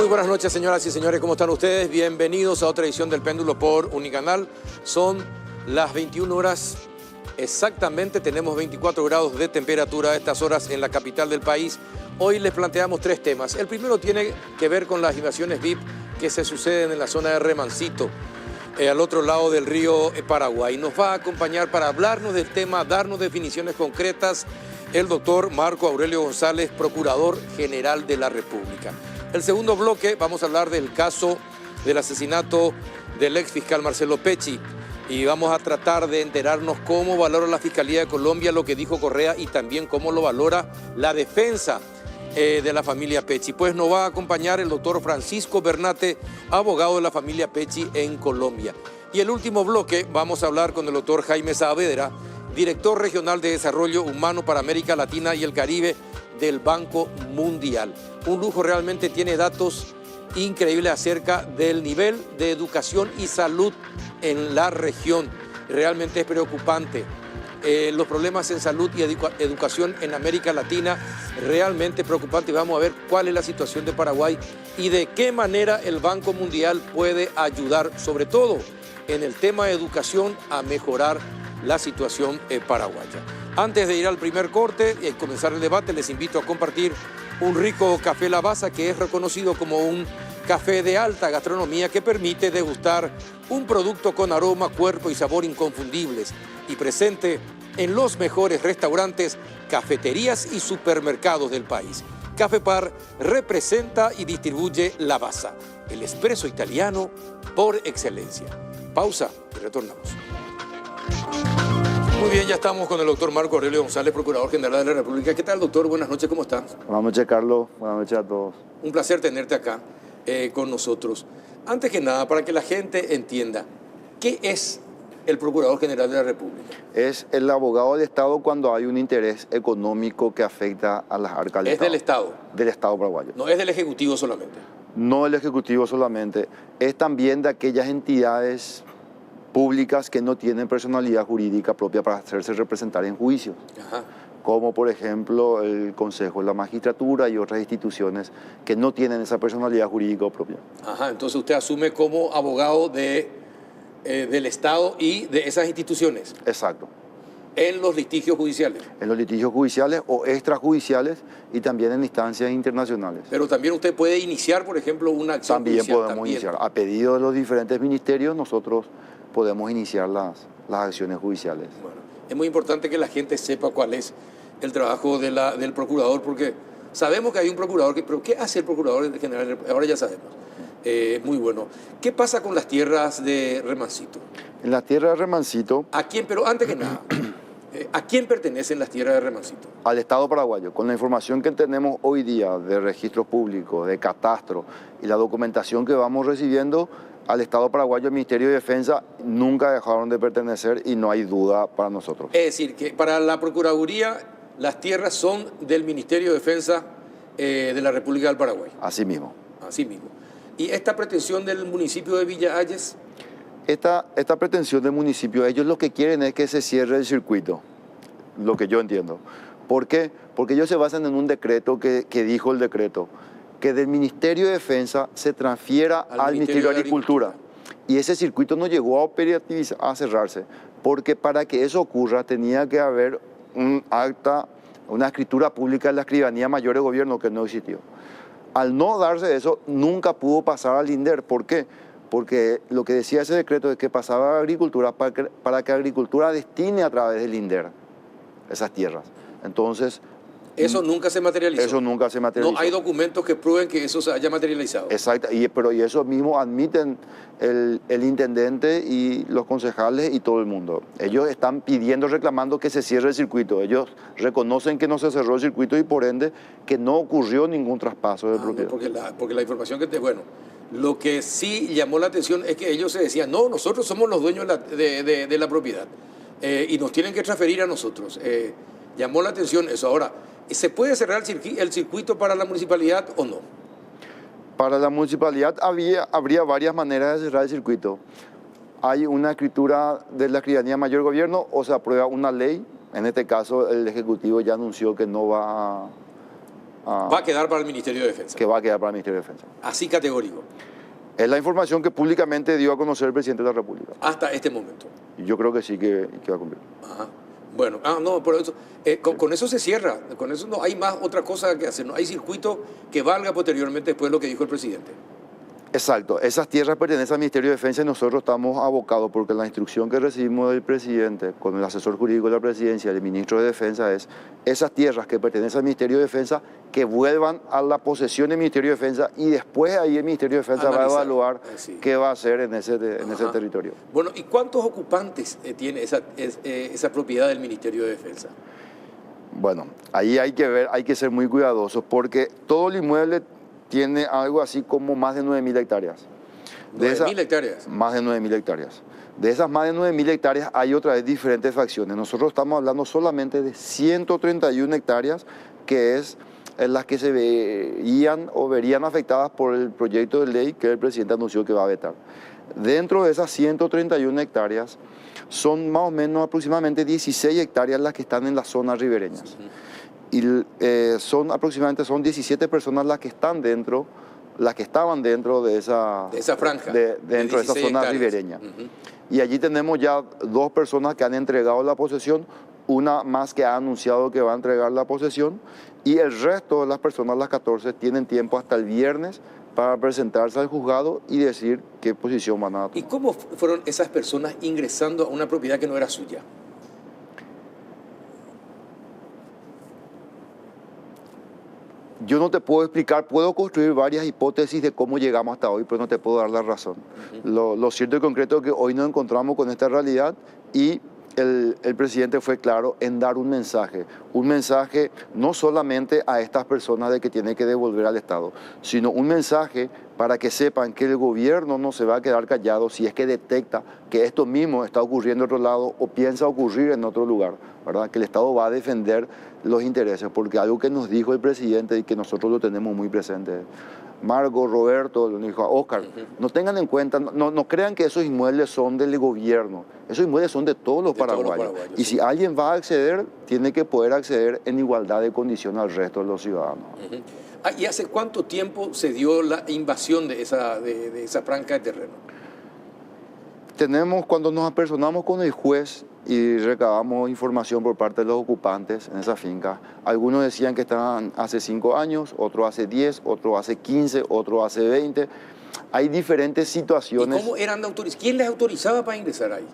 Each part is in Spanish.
Muy buenas noches, señoras y señores, ¿cómo están ustedes? Bienvenidos a otra edición del Péndulo por Unicanal. Son las 21 horas exactamente, tenemos 24 grados de temperatura a estas horas en la capital del país. Hoy les planteamos tres temas. El primero tiene que ver con las invasiones VIP que se suceden en la zona de Remancito, al otro lado del río Paraguay. Nos va a acompañar para hablarnos del tema, darnos definiciones concretas, el doctor Marco Aurelio González, Procurador General de la República. El segundo bloque vamos a hablar del caso del asesinato del ex fiscal Marcelo Pecci y vamos a tratar de enterarnos cómo valora la Fiscalía de Colombia lo que dijo Correa y también cómo lo valora la defensa de la familia Pecci. Pues nos va a acompañar el doctor Francisco Bernate, abogado de la familia Pecci en Colombia. Y el último bloque vamos a hablar con el doctor Jaime Saavedra, director regional de Desarrollo Humano para América Latina y el Caribe del Banco Mundial. Un lujo, realmente tiene datos increíbles acerca del nivel de educación y salud en la región. Realmente es preocupante. Los problemas en salud y educación en América Latina, realmente preocupante. Vamos a ver cuál es la situación de Paraguay y de qué manera el Banco Mundial puede ayudar, sobre todo en el tema de educación, a mejorar la situación paraguaya. Antes de ir al primer corte y comenzar el debate, les invito a compartir un rico café Lavazza, que es reconocido como un café de alta gastronomía que permite degustar un producto con aroma, cuerpo y sabor inconfundibles y presente en los mejores restaurantes, cafeterías y supermercados del país. Café Par representa y distribuye Lavazza, el espresso italiano por excelencia. Pausa y retornamos. Muy bien, ya estamos con el doctor Marco Aurelio González, Procurador General de la República. ¿Qué tal, doctor? Buenas noches, ¿cómo está? Buenas noches, Carlos. Buenas noches a todos. Un placer tenerte acá con nosotros. Antes que nada, para que la gente entienda, ¿qué es el Procurador General de la República? Es el abogado del Estado cuando hay un interés económico que afecta a las arcas del Estado. ¿Es del Estado? Del Estado paraguayo. No es del Ejecutivo solamente. No el Ejecutivo solamente, es también de aquellas entidades públicas que no tienen personalidad jurídica propia para hacerse representar en juicios. Ajá. Como por ejemplo el Consejo de la Magistratura y otras instituciones que no tienen esa personalidad jurídica propia. Ajá, entonces usted asume como abogado del Estado y de esas instituciones. Exacto. En los litigios judiciales. En los litigios judiciales o extrajudiciales y también en instancias internacionales. Pero también usted puede iniciar, por ejemplo, una acción judicial. También podemos iniciar. A pedido de los diferentes ministerios, nosotros podemos iniciar las acciones judiciales. Bueno, es muy importante que la gente sepa cuál es el trabajo del procurador, porque sabemos que hay un procurador, pero ¿qué hace el procurador general? Ahora ya sabemos. Muy bueno. ¿Qué pasa con las tierras de Remancito? En las tierras de Remancito... ¿A quién? Pero antes que nada, ¿a quién pertenecen las tierras de Remancito? Al Estado paraguayo. Con la información que tenemos hoy día de registros públicos, de catastro y la documentación que vamos recibiendo, al Estado paraguayo, el Ministerio de Defensa, nunca dejaron de pertenecer y no hay duda para nosotros. Es decir, que para la Procuraduría las tierras son del Ministerio de Defensa de la República del Paraguay. Así mismo. Así mismo. ¿Y esta pretensión del municipio de Villa Hayes? Esta pretensión del municipio, ellos lo que quieren es que se cierre el circuito, lo que yo entiendo. ¿Por qué? Porque ellos se basan en un decreto que dijo el decreto, que del Ministerio de Defensa se transfiera al Ministerio de Agricultura. Y ese circuito no llegó a operativizar, a cerrarse, porque para que eso ocurra tenía que haber un acta, una escritura pública de la Escribanía Mayor de Gobierno que no existió. Al no darse eso, nunca pudo pasar al INDER. ¿Por qué? Porque lo que decía ese decreto es que pasaba a Agricultura para que Agricultura destine a través del INDER esas tierras. Entonces... Eso nunca se materializó. Eso nunca se materializó. No hay documentos que prueben que eso se haya materializado. Exacto, pero eso mismo admiten el intendente y los concejales y todo el mundo. Ellos están pidiendo, reclamando que se cierre el circuito. Ellos reconocen que no se cerró el circuito y por ende que no ocurrió ningún traspaso de propiedad. Porque la información que bueno, lo que sí llamó la atención es que ellos se decían, no, nosotros somos los dueños de la propiedad y nos tienen que transferir a nosotros. Llamó la atención eso. Ahora, ¿se puede cerrar el circuito para la municipalidad o no? Para la municipalidad habría varias maneras de cerrar el circuito. Hay una escritura de la Escribanía Mayor Gobierno o se aprueba una ley. En este caso, el Ejecutivo ya anunció que no va Va a quedar para el Ministerio de Defensa. Que va a quedar para el Ministerio de Defensa. Así categórico. Es la información que públicamente dio a conocer el presidente de la República. Hasta este momento. Y yo creo que sí que va a cumplir. Ajá. Bueno, no, por eso, con eso se cierra. Con eso no hay más otra cosa que hacer. No hay circuito que valga posteriormente después de lo que dijo el presidente. Exacto, esas tierras pertenecen al Ministerio de Defensa y nosotros estamos abocados porque la instrucción que recibimos del presidente, con el asesor jurídico de la presidencia, el ministro de Defensa, es esas tierras que pertenecen al Ministerio de Defensa que vuelvan a la posesión del Ministerio de Defensa y después ahí el Ministerio de Defensa va a evaluar qué va a hacer en ese territorio. Bueno, ¿y cuántos ocupantes tiene esa propiedad del Ministerio de Defensa? Bueno, ahí hay que ser muy cuidadosos porque todo el inmueble tiene algo así como más de 9.000 hectáreas. ¿9.000 hectáreas? Más de 9.000 hectáreas. De esas más de 9.000 hectáreas hay otra vez diferentes facciones. Nosotros estamos hablando solamente de 131 hectáreas, que es las que se veían o verían afectadas por el proyecto de ley que el presidente anunció que va a vetar. Dentro de esas 131 hectáreas son más o menos aproximadamente 16 hectáreas las que están en las zonas ribereñas. Y aproximadamente 17 personas las que estaban dentro de esa franja, dentro de esa zona ribereña. Y allí tenemos ya 2 personas que han entregado la posesión, una más que ha anunciado que va a entregar la posesión, y el resto de las personas, las 14, tienen tiempo hasta el viernes para presentarse al juzgado y decir qué posición van a tomar. ¿Y cómo fueron esas personas ingresando a una propiedad que no era suya? Yo no te puedo explicar, puedo construir varias hipótesis de cómo llegamos hasta hoy, pero no te puedo dar la razón. Lo cierto y concreto es que hoy nos encontramos con esta realidad y el presidente fue claro en dar un mensaje no solamente a estas personas de que tienen que devolver al Estado, sino un mensaje para que sepan que el gobierno no se va a quedar callado si es que detecta que esto mismo está ocurriendo en otro lado o piensa ocurrir en otro lugar, ¿verdad? Que el Estado va a defender los intereses, porque algo que nos dijo el presidente y que nosotros lo tenemos muy presente, Marco, Roberto, lo dijo a Oscar, no tengan en cuenta, no crean que esos inmuebles son del gobierno, esos inmuebles son de todos los paraguayos. Y si alguien va a acceder, tiene que poder acceder en igualdad de condición al resto de los ciudadanos. ¿Y hace cuánto tiempo se dio la invasión de esa franja de terreno? Cuando nos apersonamos con el juez y recabamos información por parte de los ocupantes en esa finca, algunos decían que estaban hace 5 años, otros hace 10, otros hace 15, otros hace 20. Hay diferentes situaciones. ¿Y cómo eran autorizados? ¿Quién les autorizaba para ingresar ahí?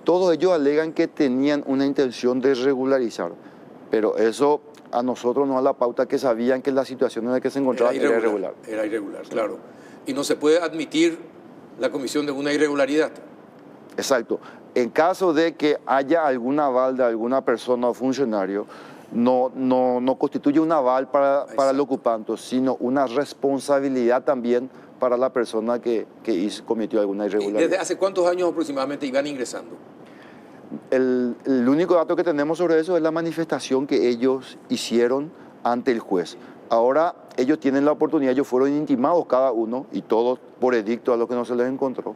Todos ellos alegan que tenían una intención de regularizar, pero eso a nosotros nos da la pauta que sabían que la situación en la que se encontraban era irregular. Era irregular, claro. Y no se puede admitir la comisión de una irregularidad. Exacto. En caso de que haya algún aval de alguna persona o funcionario, no constituye un aval para el ocupante, sino una responsabilidad también para la persona que cometió alguna irregularidad. ¿Desde hace cuántos años aproximadamente iban ingresando? El único dato que tenemos sobre eso es la manifestación que ellos hicieron ante el juez. Ahora ellos tienen la oportunidad, ellos fueron intimados cada uno y todos por edicto a lo que no se les encontró.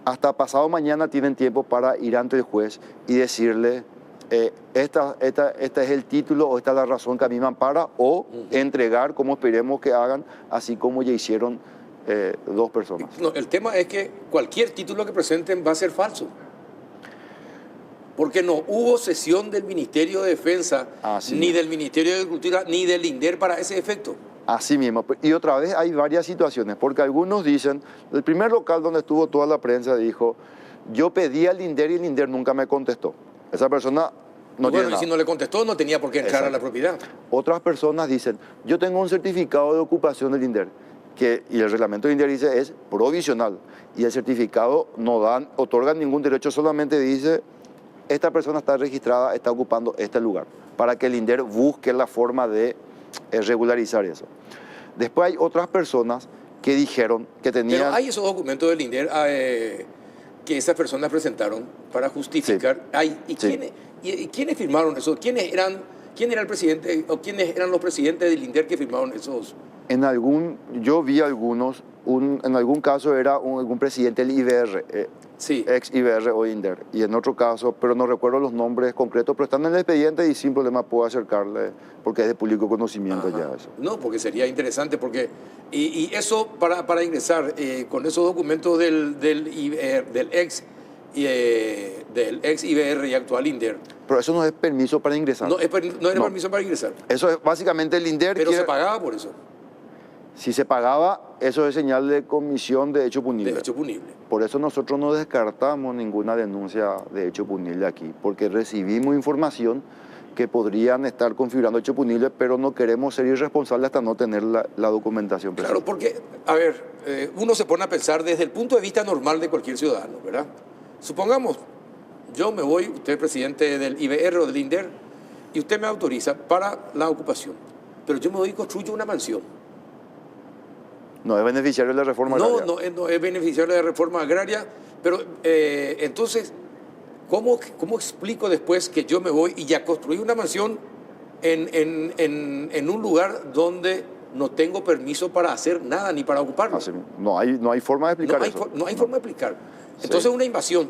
Hasta pasado mañana tienen tiempo para ir ante el juez y decirle esta es el título o esta es la razón que a mí me ampara o entregar como esperemos que hagan, así como ya hicieron 2 personas. No, el tema es que cualquier título que presenten va a ser falso. Porque no hubo sesión del Ministerio de Defensa, ni del Ministerio de Agricultura, ni del INDER para ese efecto. Así mismo. Y otra vez hay varias situaciones, porque algunos dicen, el primer local donde estuvo toda la prensa dijo, yo pedí al INDER y el INDER nunca me contestó. Esa persona no tiene nada. Y si no le contestó, no tenía por qué entrar a la propiedad. Otras personas dicen, yo tengo un certificado de ocupación del INDER, y el reglamento del INDER dice es provisional, y el certificado no otorga ningún derecho, solamente dice, esta persona está registrada, está ocupando este lugar, para que el INDER busque la forma de regularizar eso. Después hay otras personas que dijeron que tenían... Pero hay esos documentos del INDER que esas personas presentaron para justificar. Sí. ¿Y quiénes firmaron eso? ¿Quién era el presidente o quiénes eran los presidentes del INDER que firmaron Yo vi algunos, en algún caso era algún presidente del IBR, Sí. ex IBR o INDER, y en otro caso, pero no recuerdo los nombres concretos, pero están en el expediente y sin problema puedo acercarle, porque es de público conocimiento Ajá. ya eso. No, porque sería interesante, porque y eso para ingresar con esos documentos del ex IBR y actual INDER, Pero eso no es permiso para ingresar. no era No. permiso para ingresar, Eso es básicamente el INDER. pero se pagaba por eso, Si se pagaba, eso es señal de comisión de hecho punible. de hecho punible. Por eso nosotros no descartamos ninguna denuncia de hecho punible aquí, porque recibimos información que podrían estar configurando hecho punible, pero no queremos ser irresponsables hasta no tener la documentación presente. Claro, porque, a ver, uno se pone a pensar desde el punto de vista normal de cualquier ciudadano, ¿verdad? Supongamos, yo me voy, usted es presidente del IBR o del INDER, y usted me autoriza para la ocupación, pero yo me voy y construyo una mansión. No es beneficiario de la reforma No, agraria. no es beneficiario de la reforma agraria, pero entonces, ¿cómo explico después que yo me voy y ya construí una mansión en un lugar donde no tengo permiso para hacer nada ni para ocuparlo? No hay forma de explicar eso. No hay forma de explicar. Entonces, una invasión,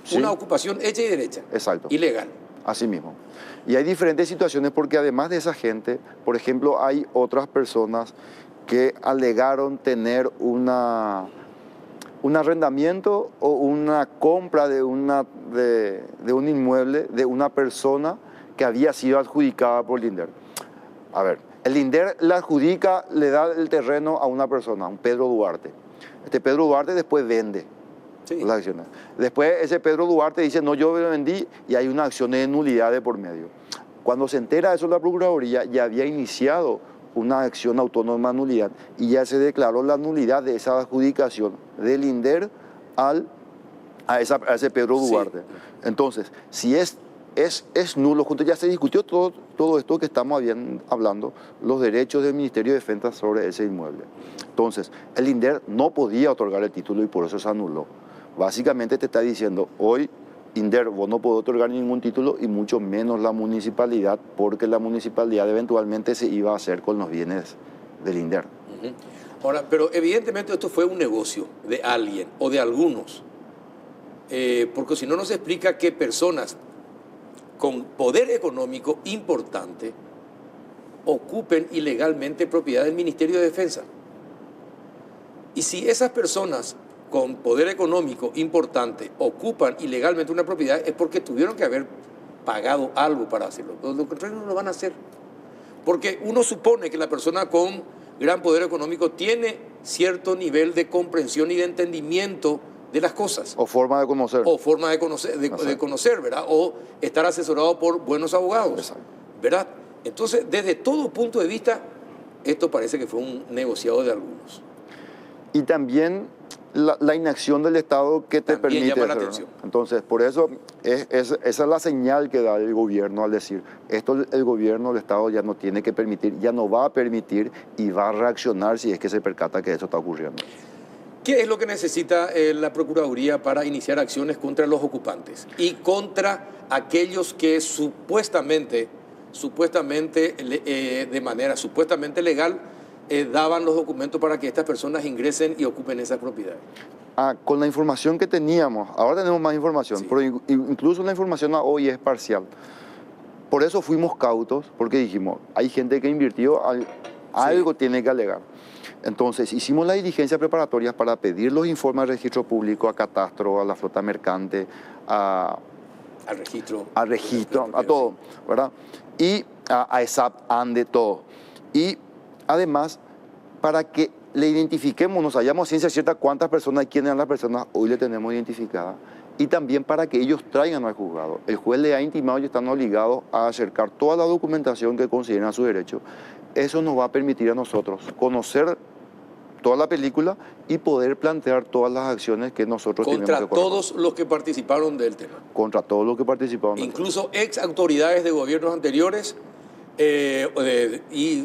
Sí. una ocupación hecha y derecha. Exacto. Ilegal. Así mismo. Y hay diferentes situaciones porque además de esa gente, por ejemplo, hay otras personas que alegaron tener un arrendamiento o una compra de un inmueble de una persona que había sido adjudicada por el INDER. A ver, el INDER le adjudica, le da el terreno a una persona, a un Pedro Duarte. Este Pedro Duarte después vende Sí. las acciones. Después ese Pedro Duarte dice, no, yo lo vendí, y hay una acción de nulidad de por medio. Cuando se entera de eso la Procuraduría, ya había iniciado una acción autónoma de nulidad y ya se declaró la nulidad de esa adjudicación del INDER a ese Pedro Sí. Duarte. Entonces, si es nulo, junto ya se discutió todo esto que estamos hablando, los derechos del Ministerio de Defensa sobre ese inmueble. Entonces, el INDER no podía otorgar el título y por eso se anuló. Básicamente te está diciendo, hoy INDER, vos no podés otorgar ningún título y mucho menos la municipalidad, porque la municipalidad eventualmente se iba a hacer con los bienes del INDER. Ujú. Ahora, pero evidentemente esto fue un negocio de alguien o de algunos, porque si no nos explica que personas con poder económico importante ocupen ilegalmente propiedad del Ministerio de Defensa. Y si esas personas con poder económico importante ocupan ilegalmente una propiedad es porque tuvieron que haber pagado algo para hacerlo. Lo contrario no lo van a hacer. Porque uno supone que la persona con gran poder económico tiene cierto nivel de comprensión y de entendimiento de las cosas. O forma de conocer. O forma de conocer, ¿verdad? O estar asesorado por buenos abogados, Exacto. ¿verdad? Entonces, desde todo punto de vista, esto parece que fue un negociado de algunos. Y también la inacción del Estado que te También permite llama la hacer, ¿no? atención. Entonces, por eso, esa es la señal que da el gobierno al decir, esto el gobierno, el Estado ya no tiene que permitir, ya no va a permitir y va a reaccionar si es que se percata que eso está ocurriendo. ¿Qué es lo que necesita la Procuraduría para iniciar acciones contra los ocupantes y contra aquellos que supuestamente de manera supuestamente legal daban los documentos para que estas personas ingresen y ocupen esas propiedades? Con la información que teníamos, ahora tenemos más información, Sí. pero incluso la información hoy es parcial. Por eso fuimos cautos, porque dijimos, hay gente que invirtió, algo tiene que alegar. Entonces, hicimos las diligencias preparatorias para pedir los informes al registro público, a Catastro, a la flota mercante, Al registro. a todo, ¿verdad? Y a ESAP, ANDE, todo. Y además, para que le identifiquemos, nos hayamos a ciencia cierta cuántas personas y quiénes eran las personas, hoy le tenemos identificada. Y también para que ellos traigan al juzgado. El juez le ha intimado y están obligados a acercar toda la documentación que consideren a su derecho. Eso nos va a permitir a nosotros conocer toda la película y poder plantear todas las acciones que nosotros tenemos que Contra todos los que participaron del tema. Contra todos los que participaron. Incluso ex autoridades de gobiernos anteriores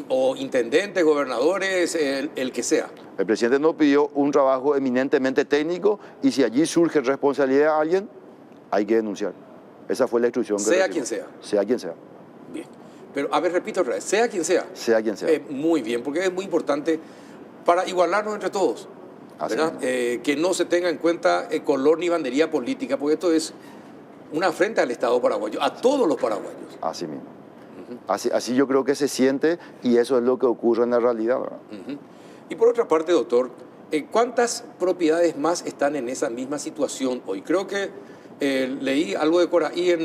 o intendentes, gobernadores, el que sea. El presidente nos pidió un trabajo eminentemente técnico y si allí surge responsabilidad de alguien, hay que denunciar. Esa fue la instrucción que Sea recibimos. quien sea. Sea quien sea. Bien. Pero, a ver, repito otra vez, sea quien sea. Sea quien sea. Muy bien, porque es muy importante para igualarnos entre todos, ¿verdad? Que no se tenga en cuenta color ni bandería política, porque esto es una afrenta al Estado paraguayo, a todos los paraguayos. Así mismo. Así yo creo que se siente y eso es lo que ocurre en la realidad, ¿verdad? Y por otra parte, doctor, ¿cuántas propiedades más están en esa misma situación hoy? Creo que leí algo de Coraí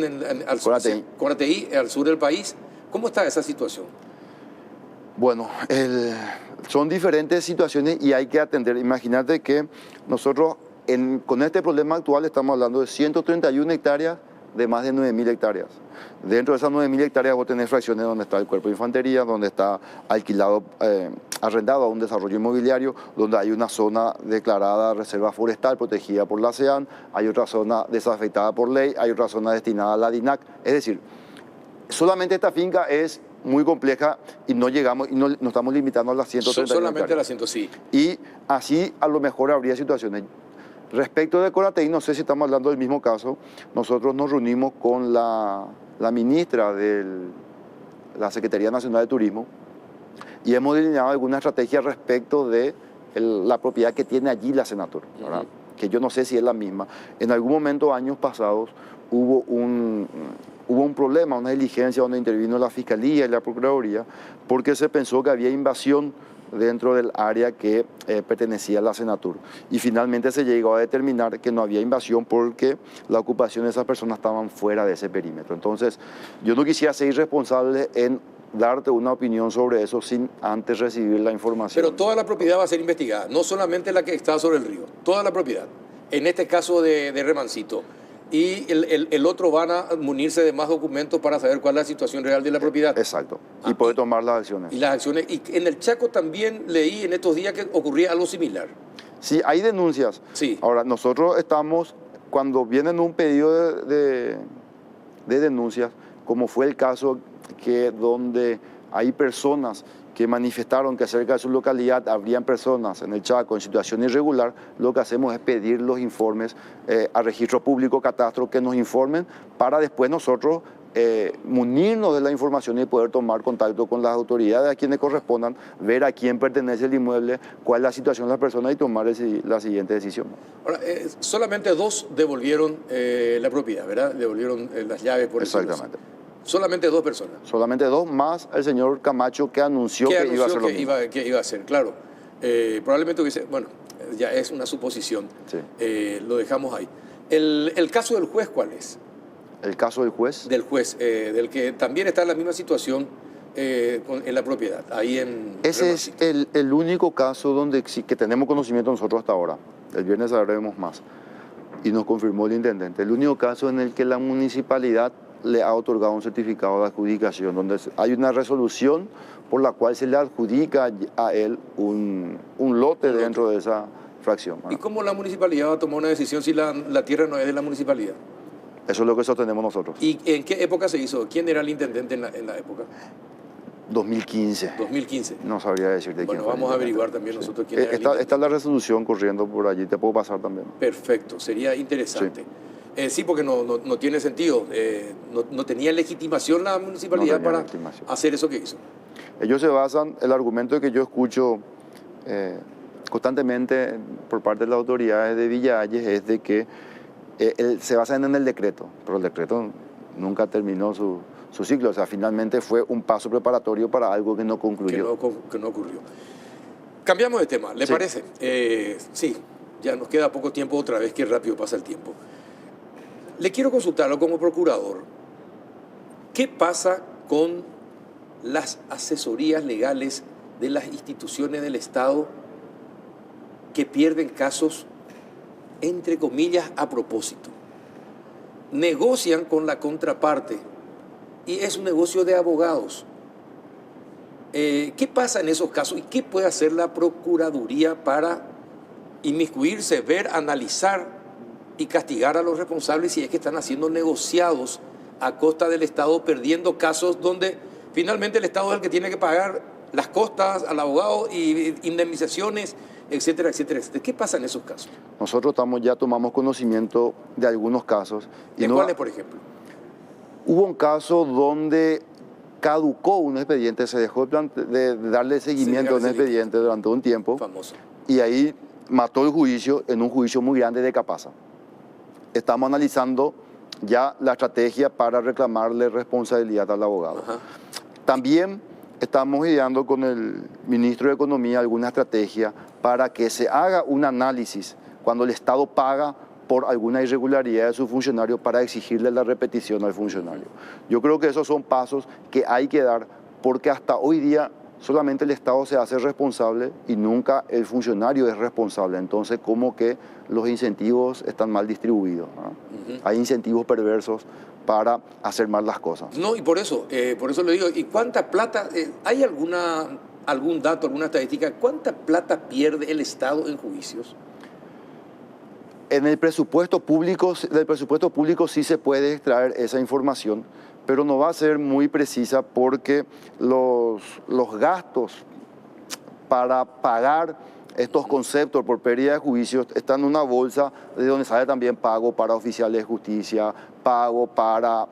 Corateí, al sur del país. ¿Cómo está esa situación? Bueno, son diferentes situaciones y hay que atender. Imagínate que nosotros con este problema actual estamos hablando de 131 hectáreas de más de 9.000 hectáreas. Dentro de esas 9.000 hectáreas vos tenés fracciones donde está el cuerpo de infantería, donde está alquilado, arrendado a un desarrollo inmobiliario, donde hay una zona declarada reserva forestal protegida por la SEAN, hay otra zona desafectada por ley, hay otra zona destinada a la DINAC. Es decir, solamente esta finca es muy compleja y no llegamos y no estamos limitando a las 130 solamente a las 100, sí. Y así a lo mejor habría situaciones. Respecto de Corateí, no sé si estamos hablando del mismo caso, nosotros nos reunimos con la ministra de la Secretaría Nacional de Turismo y hemos delineado alguna estrategia respecto de la propiedad que tiene allí la Senatur, ¿verdad? Que yo no sé si es la misma. En algún momento, años pasados, hubo un problema, una diligencia donde intervino la Fiscalía y la Procuraduría, porque se pensó que había invasión dentro del área que pertenecía a la Senatur. Y finalmente se llegó a determinar que no había invasión porque la ocupación de esas personas estaban fuera de ese perímetro. Entonces, yo no quisiera ser irresponsable en darte una opinión sobre eso sin antes recibir la información. Pero toda la propiedad va a ser investigada, no solamente la que está sobre el río, toda la propiedad. En este caso de Remancito. Y el otro van a munirse de más documentos para saber cuál es la situación real de la propiedad. Exacto. Y poder tomar las acciones. Y las acciones. Y en el Chaco también leí en estos días que ocurría algo similar. Sí, hay denuncias. Sí. Ahora, nosotros estamos, cuando vienen un pedido de denuncias, como fue el caso que donde hay personas que manifestaron que cerca de su localidad habrían personas en el Chaco en situación irregular, lo que hacemos es pedir los informes a Registro Público Catastro que nos informen para después nosotros munirnos de la información y poder tomar contacto con las autoridades a quienes correspondan, ver a quién pertenece el inmueble, cuál es la situación de las personas y tomar la siguiente decisión. Ahora, solamente 2 devolvieron la propiedad, ¿verdad? Devolvieron las llaves por eso. Exactamente. Solamente 2 personas. Solamente 2, más el señor Camacho que anunció que iba a hacer lo mismo. Que iba a hacer, claro. Probablemente hubiese, bueno, ya es una suposición. Sí. Lo dejamos ahí. ¿El caso del juez cuál es? ¿El caso del juez? Del juez, del que también está en la misma situación en la propiedad, ahí en... Ese es el único caso que tenemos conocimiento nosotros hasta ahora. El viernes sabremos más. Y nos confirmó el intendente. El único caso en el que la municipalidad le ha otorgado un certificado de adjudicación, donde hay una resolución por la cual se le adjudica a él un lote dentro de esa fracción. ¿Y cómo la municipalidad va a tomar una decisión si la tierra no es de la municipalidad? Eso es lo que sostenemos nosotros. ¿Y en qué época se hizo? ¿Quién era el intendente en la época? 2015. 2015. No sabría decirte quién. Bueno, vamos a averiguar también nosotros quién era. Está la resolución corriendo por allí, te puedo pasar también. Perfecto, sería interesante. Sí, porque no tiene sentido. No tenía legitimación la municipalidad para hacer eso que hizo. Ellos se basan, el argumento que yo escucho constantemente por parte de las autoridades de Villa Hayes es de que se basan en el decreto, pero el decreto nunca terminó su ciclo. O sea, finalmente fue un paso preparatorio para algo que no concluyó. Que no ocurrió. Cambiamos de tema, ¿le parece? Sí, ya nos queda poco tiempo otra vez, que rápido pasa el tiempo. Le quiero consultarlo como procurador. ¿Qué pasa con las asesorías legales de las instituciones del Estado que pierden casos, entre comillas, a propósito? Negocian con la contraparte y es un negocio de abogados. ¿Qué pasa en esos casos y qué puede hacer la Procuraduría para inmiscuirse, ver, analizar y castigar a los responsables si es que están haciendo negociados a costa del Estado, perdiendo casos donde finalmente el Estado es el que tiene que pagar las costas al abogado y indemnizaciones, etcétera, etcétera, etcétera? ¿Qué pasa en esos casos? Nosotros ya tomamos conocimiento de algunos casos. ¿De cuáles, por ejemplo? Hubo un caso donde caducó un expediente, se dejó de darle seguimiento a un expediente durante un tiempo. Famoso. Y ahí mató el juicio en un juicio muy grande de Capasa. Estamos analizando ya la estrategia para reclamarle responsabilidad al abogado. Ajá. También estamos ideando con el ministro de Economía alguna estrategia para que se haga un análisis cuando el Estado paga por alguna irregularidad de su funcionario para exigirle la repetición al funcionario. Yo creo que esos son pasos que hay que dar porque hasta hoy día solamente el Estado se hace responsable y nunca el funcionario es responsable. Entonces, como que los incentivos están mal distribuidos, ¿no? Hay incentivos perversos para hacer mal las cosas. No, y por eso le digo, ¿y cuánta plata? ¿Hay algún dato, alguna estadística? ¿Cuánta plata pierde el Estado en juicios? En el presupuesto público, del presupuesto público sí se puede extraer esa información, pero no va a ser muy precisa porque los gastos para pagar estos conceptos por pérdida de juicios están en una bolsa de donde sale también pago para oficiales de justicia, pago para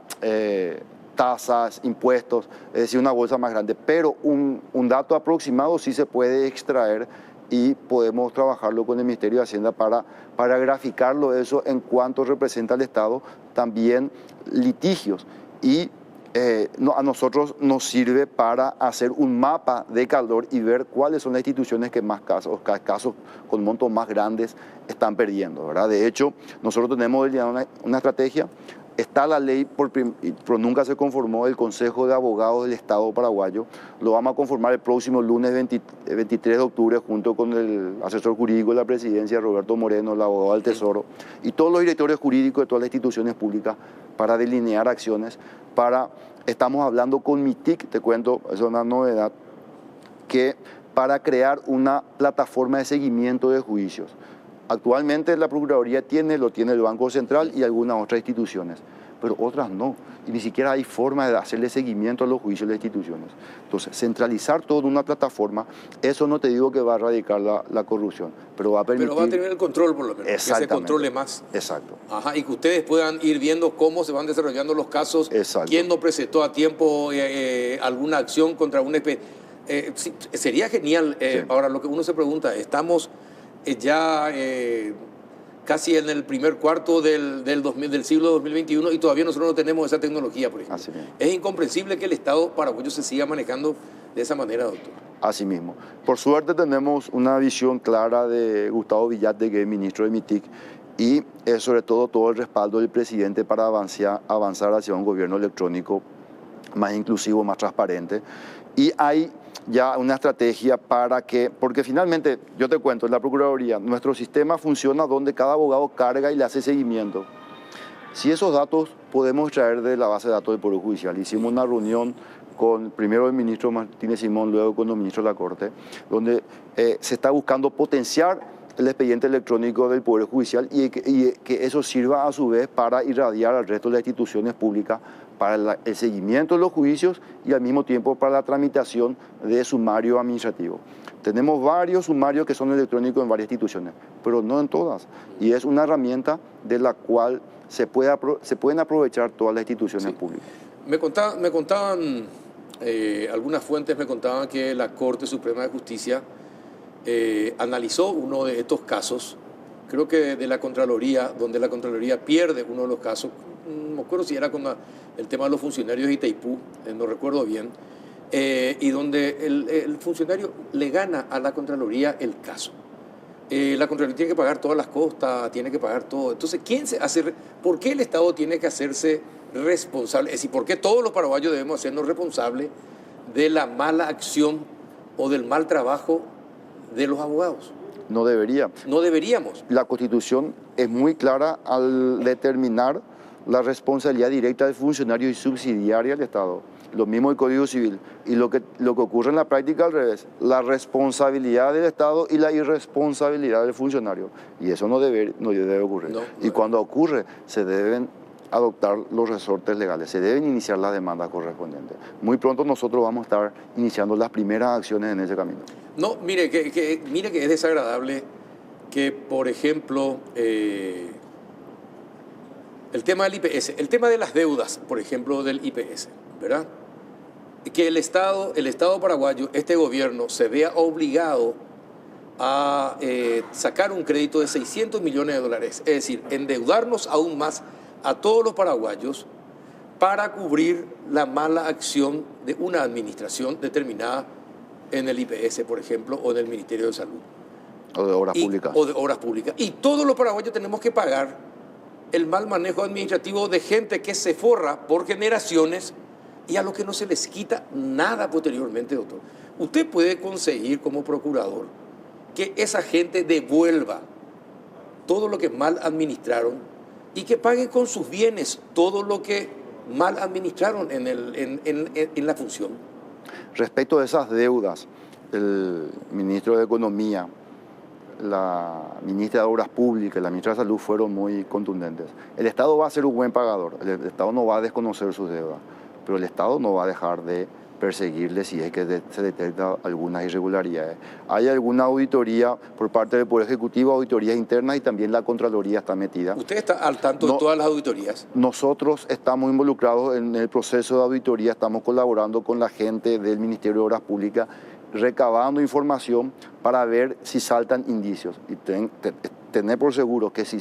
tasas, impuestos, es decir, una bolsa más grande. Pero un dato aproximado sí se puede extraer y podemos trabajarlo con el Ministerio de Hacienda para graficarlo eso en cuanto representa al Estado, también litigios. Y a nosotros nos sirve para hacer un mapa de calor y ver cuáles son las instituciones que más casos con montos más grandes están perdiendo, ¿verdad? De hecho, nosotros tenemos una estrategia. Está la ley, pero nunca se conformó el Consejo de Abogados del Estado paraguayo. Lo vamos a conformar el próximo lunes 23 de octubre junto con el asesor jurídico de la presidencia, Roberto Moreno, el abogado del Tesoro, y todos los directores jurídicos de todas las instituciones públicas para delinear acciones. Estamos hablando con MITIC, te cuento, es una novedad, que para crear una plataforma de seguimiento de juicios. Actualmente la Procuraduría lo tiene el Banco Central y algunas otras instituciones, pero otras no. Y ni siquiera hay forma de hacerle seguimiento a los juicios de las instituciones. Entonces, centralizar todo en una plataforma, eso no te digo que va a erradicar la corrupción, pero va a permitir... Pero va a tener el control, por lo menos, que se controle más. Exacto. Ajá, y que ustedes puedan ir viendo cómo se van desarrollando los casos, exacto. Quién no presentó a tiempo alguna acción contra un... sí, sería genial. Sí. Ahora, lo que uno se pregunta, estamos ya casi en el primer cuarto del siglo 2021 y todavía nosotros no tenemos esa tecnología, por ejemplo. Así mismo. Es incomprensible que el Estado paraguayo se siga manejando de esa manera, doctor. Así mismo. Por suerte tenemos una visión clara de Gustavo Villate, que es ministro de MITIC, y sobre todo el respaldo del presidente para avanzar hacia un gobierno electrónico más inclusivo, más transparente. Y hay ya una estrategia porque finalmente, yo te cuento, en la Procuraduría, nuestro sistema funciona donde cada abogado carga y le hace seguimiento. Si esos datos podemos traer de la base de datos del Poder Judicial, hicimos una reunión con primero el ministro Martínez Simón, luego con el ministro de la Corte, donde se está buscando potenciar el expediente electrónico del Poder Judicial y que eso sirva a su vez para irradiar al resto de las instituciones públicas para el seguimiento de los juicios y al mismo tiempo para la tramitación de sumario administrativo. Tenemos varios sumarios que son electrónicos en varias instituciones, pero no en todas. Y es una herramienta de la cual se pueden aprovechar todas las instituciones públicas. Me contaban, algunas fuentes me contaban que la Corte Suprema de Justicia analizó uno de estos casos, creo que de la Contraloría, donde la Contraloría pierde uno de los casos, no me acuerdo si era con el tema de los funcionarios de Itaipú, no recuerdo bien, y donde el funcionario le gana a la Contraloría el caso. La Contraloría tiene que pagar todas las costas, tiene que pagar todo. Entonces, ¿por qué el Estado tiene que hacerse responsable? Es decir, ¿por qué todos los paraguayos debemos hacernos responsables de la mala acción o del mal trabajo de los abogados? No debería. No deberíamos. La Constitución es muy clara al determinar la responsabilidad directa del funcionario y subsidiaria del Estado. Lo mismo el Código Civil. Y lo que ocurre en la práctica al revés, la responsabilidad del Estado y la irresponsabilidad del funcionario. Y eso no debe ocurrir. Y cuando ocurre, se deben adoptar los resortes legales, se deben iniciar las demandas correspondientes. Muy pronto nosotros vamos a estar iniciando las primeras acciones en ese camino. No, mire que es desagradable que, por ejemplo, el tema del IPS, el tema de las deudas, por ejemplo, del IPS, ¿verdad? que el Estado paraguayo, este gobierno, se vea obligado a sacar un crédito de 600 millones de dólares, es decir, endeudarnos aún más a todos los paraguayos para cubrir la mala acción de una administración determinada en el IPS, por ejemplo, o en el Ministerio de Salud. O de obras públicas. O de obras públicas. Y todos los paraguayos tenemos que pagar el mal manejo administrativo de gente que se forra por generaciones y a los que no se les quita nada posteriormente, doctor. Usted puede conseguir como procurador que esa gente devuelva todo lo que mal administraron y que paguen con sus bienes todo lo que mal administraron en la función. Respecto de esas deudas, el ministro de Economía, la ministra de Obras Públicas y la ministra de Salud fueron muy contundentes. El Estado va a ser un buen pagador, el Estado no va a desconocer sus deudas, pero el Estado no va a dejar de perseguirle si es que se detecta algunas irregularidades. Hay alguna auditoría por parte del Poder Ejecutivo, auditorías internas, y también la Contraloría está metida. ¿Usted está al tanto de todas las auditorías? Nosotros estamos involucrados en el proceso de auditoría, estamos colaborando con la gente del Ministerio de Obras Públicas, recabando información para ver si saltan indicios. Y tener por seguro que si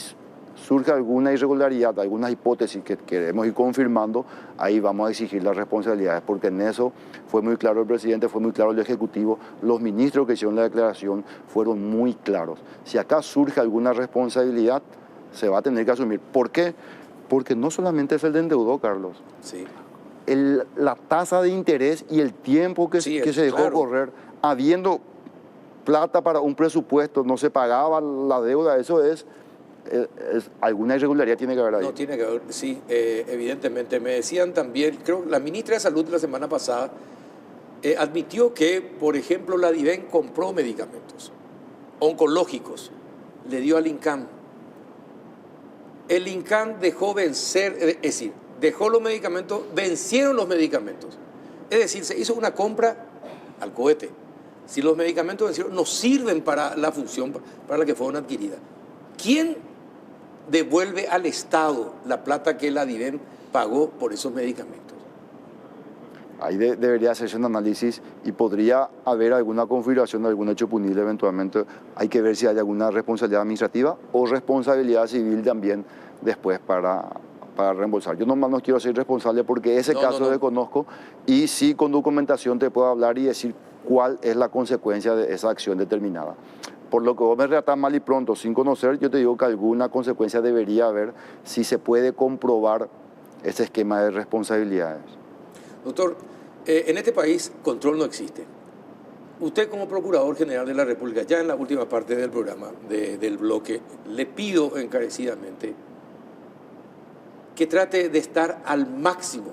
surge alguna irregularidad, algunas hipótesis que queremos ir confirmando, ahí vamos a exigir las responsabilidades, porque en eso fue muy claro el presidente, fue muy claro el Ejecutivo, los ministros que hicieron la declaración fueron muy claros. Si acá surge alguna responsabilidad, se va a tener que asumir. ¿Por qué? Porque no solamente es el de endeudó, Carlos. Sí. La tasa de interés y el tiempo que se dejó correr, habiendo plata para un presupuesto, no se pagaba la deuda, eso es alguna irregularidad tiene que haber ahí. No, tiene que haber, sí, evidentemente. Me decían también, creo que la ministra de Salud la semana pasada admitió que, por ejemplo, la DIVEN compró medicamentos oncológicos, le dio al INCAN. El INCAN dejó vencer, es decir, dejó los medicamentos, vencieron los medicamentos. Es decir, se hizo una compra al cohete. Si los medicamentos vencieron, no sirven para la función para la que fueron adquiridas. ¿Quién devuelve al Estado la plata que la DIVEN pagó por esos medicamentos? Ahí debería hacerse un análisis y podría haber alguna configuración de algún hecho punible eventualmente. Hay que ver si hay alguna responsabilidad administrativa o responsabilidad civil también después para reembolsar. Yo nomás no quiero ser responsable porque ese caso lo desconozco y sí con documentación te puedo hablar y decir cuál es la consecuencia de esa acción determinada. Por lo que vos me relatás mal y pronto, sin conocer, yo te digo que alguna consecuencia debería haber si se puede comprobar ese esquema de responsabilidades. Doctor, en este país control no existe. Usted como Procurador General de la República, ya en la última parte del programa, del bloque, le pido encarecidamente que trate de estar al máximo,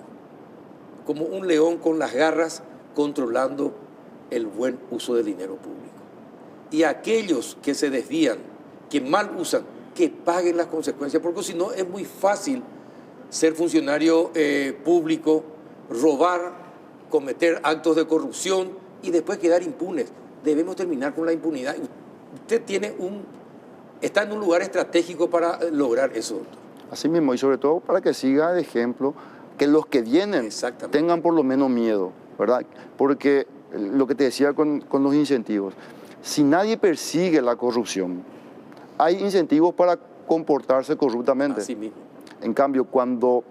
como un león con las garras, controlando el buen uso del dinero público. Y aquellos que se desvían, que mal usan, que paguen las consecuencias, porque si no es muy fácil ser funcionario público, robar, cometer actos de corrupción y después quedar impunes. Debemos terminar con la impunidad. Usted está en un lugar estratégico para lograr eso, doctor. Así mismo, y sobre todo para que siga de ejemplo, que los que vienen tengan por lo menos miedo, ¿verdad? Porque lo que te decía con los incentivos, si nadie persigue la corrupción, hay incentivos para comportarse corruptamente. Así mismo. En cambio, cuando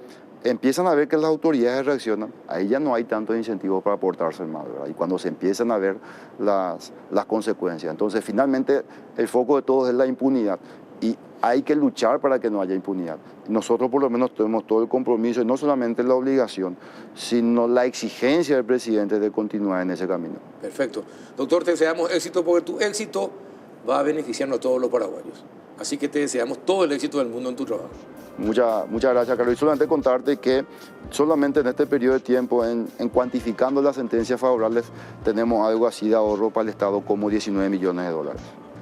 empiezan a ver que las autoridades reaccionan, ahí ya no hay tantos incentivos para portarse mal, ¿verdad? Y cuando se empiezan a ver las consecuencias. Entonces, finalmente, el foco de todos es la impunidad. Y hay que luchar para que no haya impunidad. Nosotros por lo menos tenemos todo el compromiso, y no solamente la obligación, sino la exigencia del presidente de continuar en ese camino. Perfecto. Doctor, te deseamos éxito porque tu éxito va a beneficiarnos a todos los paraguayos. Así que te deseamos todo el éxito del mundo en tu trabajo. Muchas gracias, Carlos. Y solamente contarte que solamente en este periodo de tiempo, en cuantificando las sentencias favorables, tenemos algo así de ahorro para el Estado como 19 millones de dólares.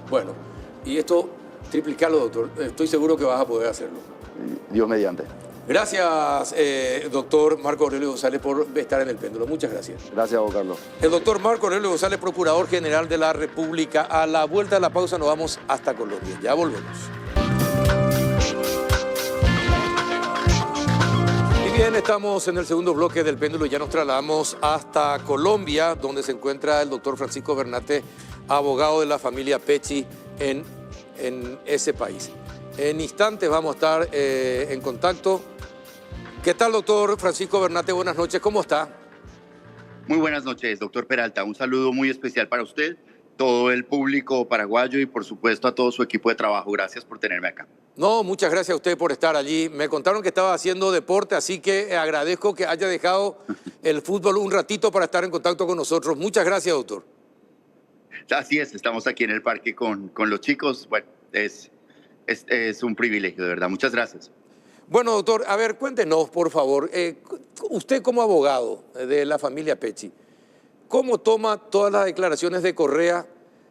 Bueno, y esto triplicarlo, doctor. Estoy seguro que vas a poder hacerlo. Dios mediante. Gracias, doctor Marco Aurelio González, por estar en el péndulo. Muchas gracias. Gracias a vos, Carlos. El doctor Marco Aurelio González, Procurador General de la República. A la vuelta de la pausa nos vamos hasta Colombia. Ya volvemos. Bien, estamos en el segundo bloque del péndulo y ya nos trasladamos hasta Colombia, donde se encuentra el doctor Francisco Bernate, abogado de la familia Pecci en ese país. En instantes vamos a estar en contacto. ¿Qué tal, doctor Francisco Bernate? Buenas noches, ¿cómo está? Muy buenas noches, doctor Peralta. Un saludo muy especial para usted, todo el público paraguayo y por supuesto a todo su equipo de trabajo. Gracias por tenerme acá. No, muchas gracias a usted por estar allí. Me contaron que estaba haciendo deporte, así que agradezco que haya dejado el fútbol un ratito para estar en contacto con nosotros. Muchas gracias, doctor. Así es, estamos aquí en el parque con los chicos. Bueno, es un privilegio, de verdad. Muchas gracias. Bueno, doctor, a ver, cuéntenos, por favor, usted como abogado de la familia Pecci, ¿cómo toma todas las declaraciones de Correa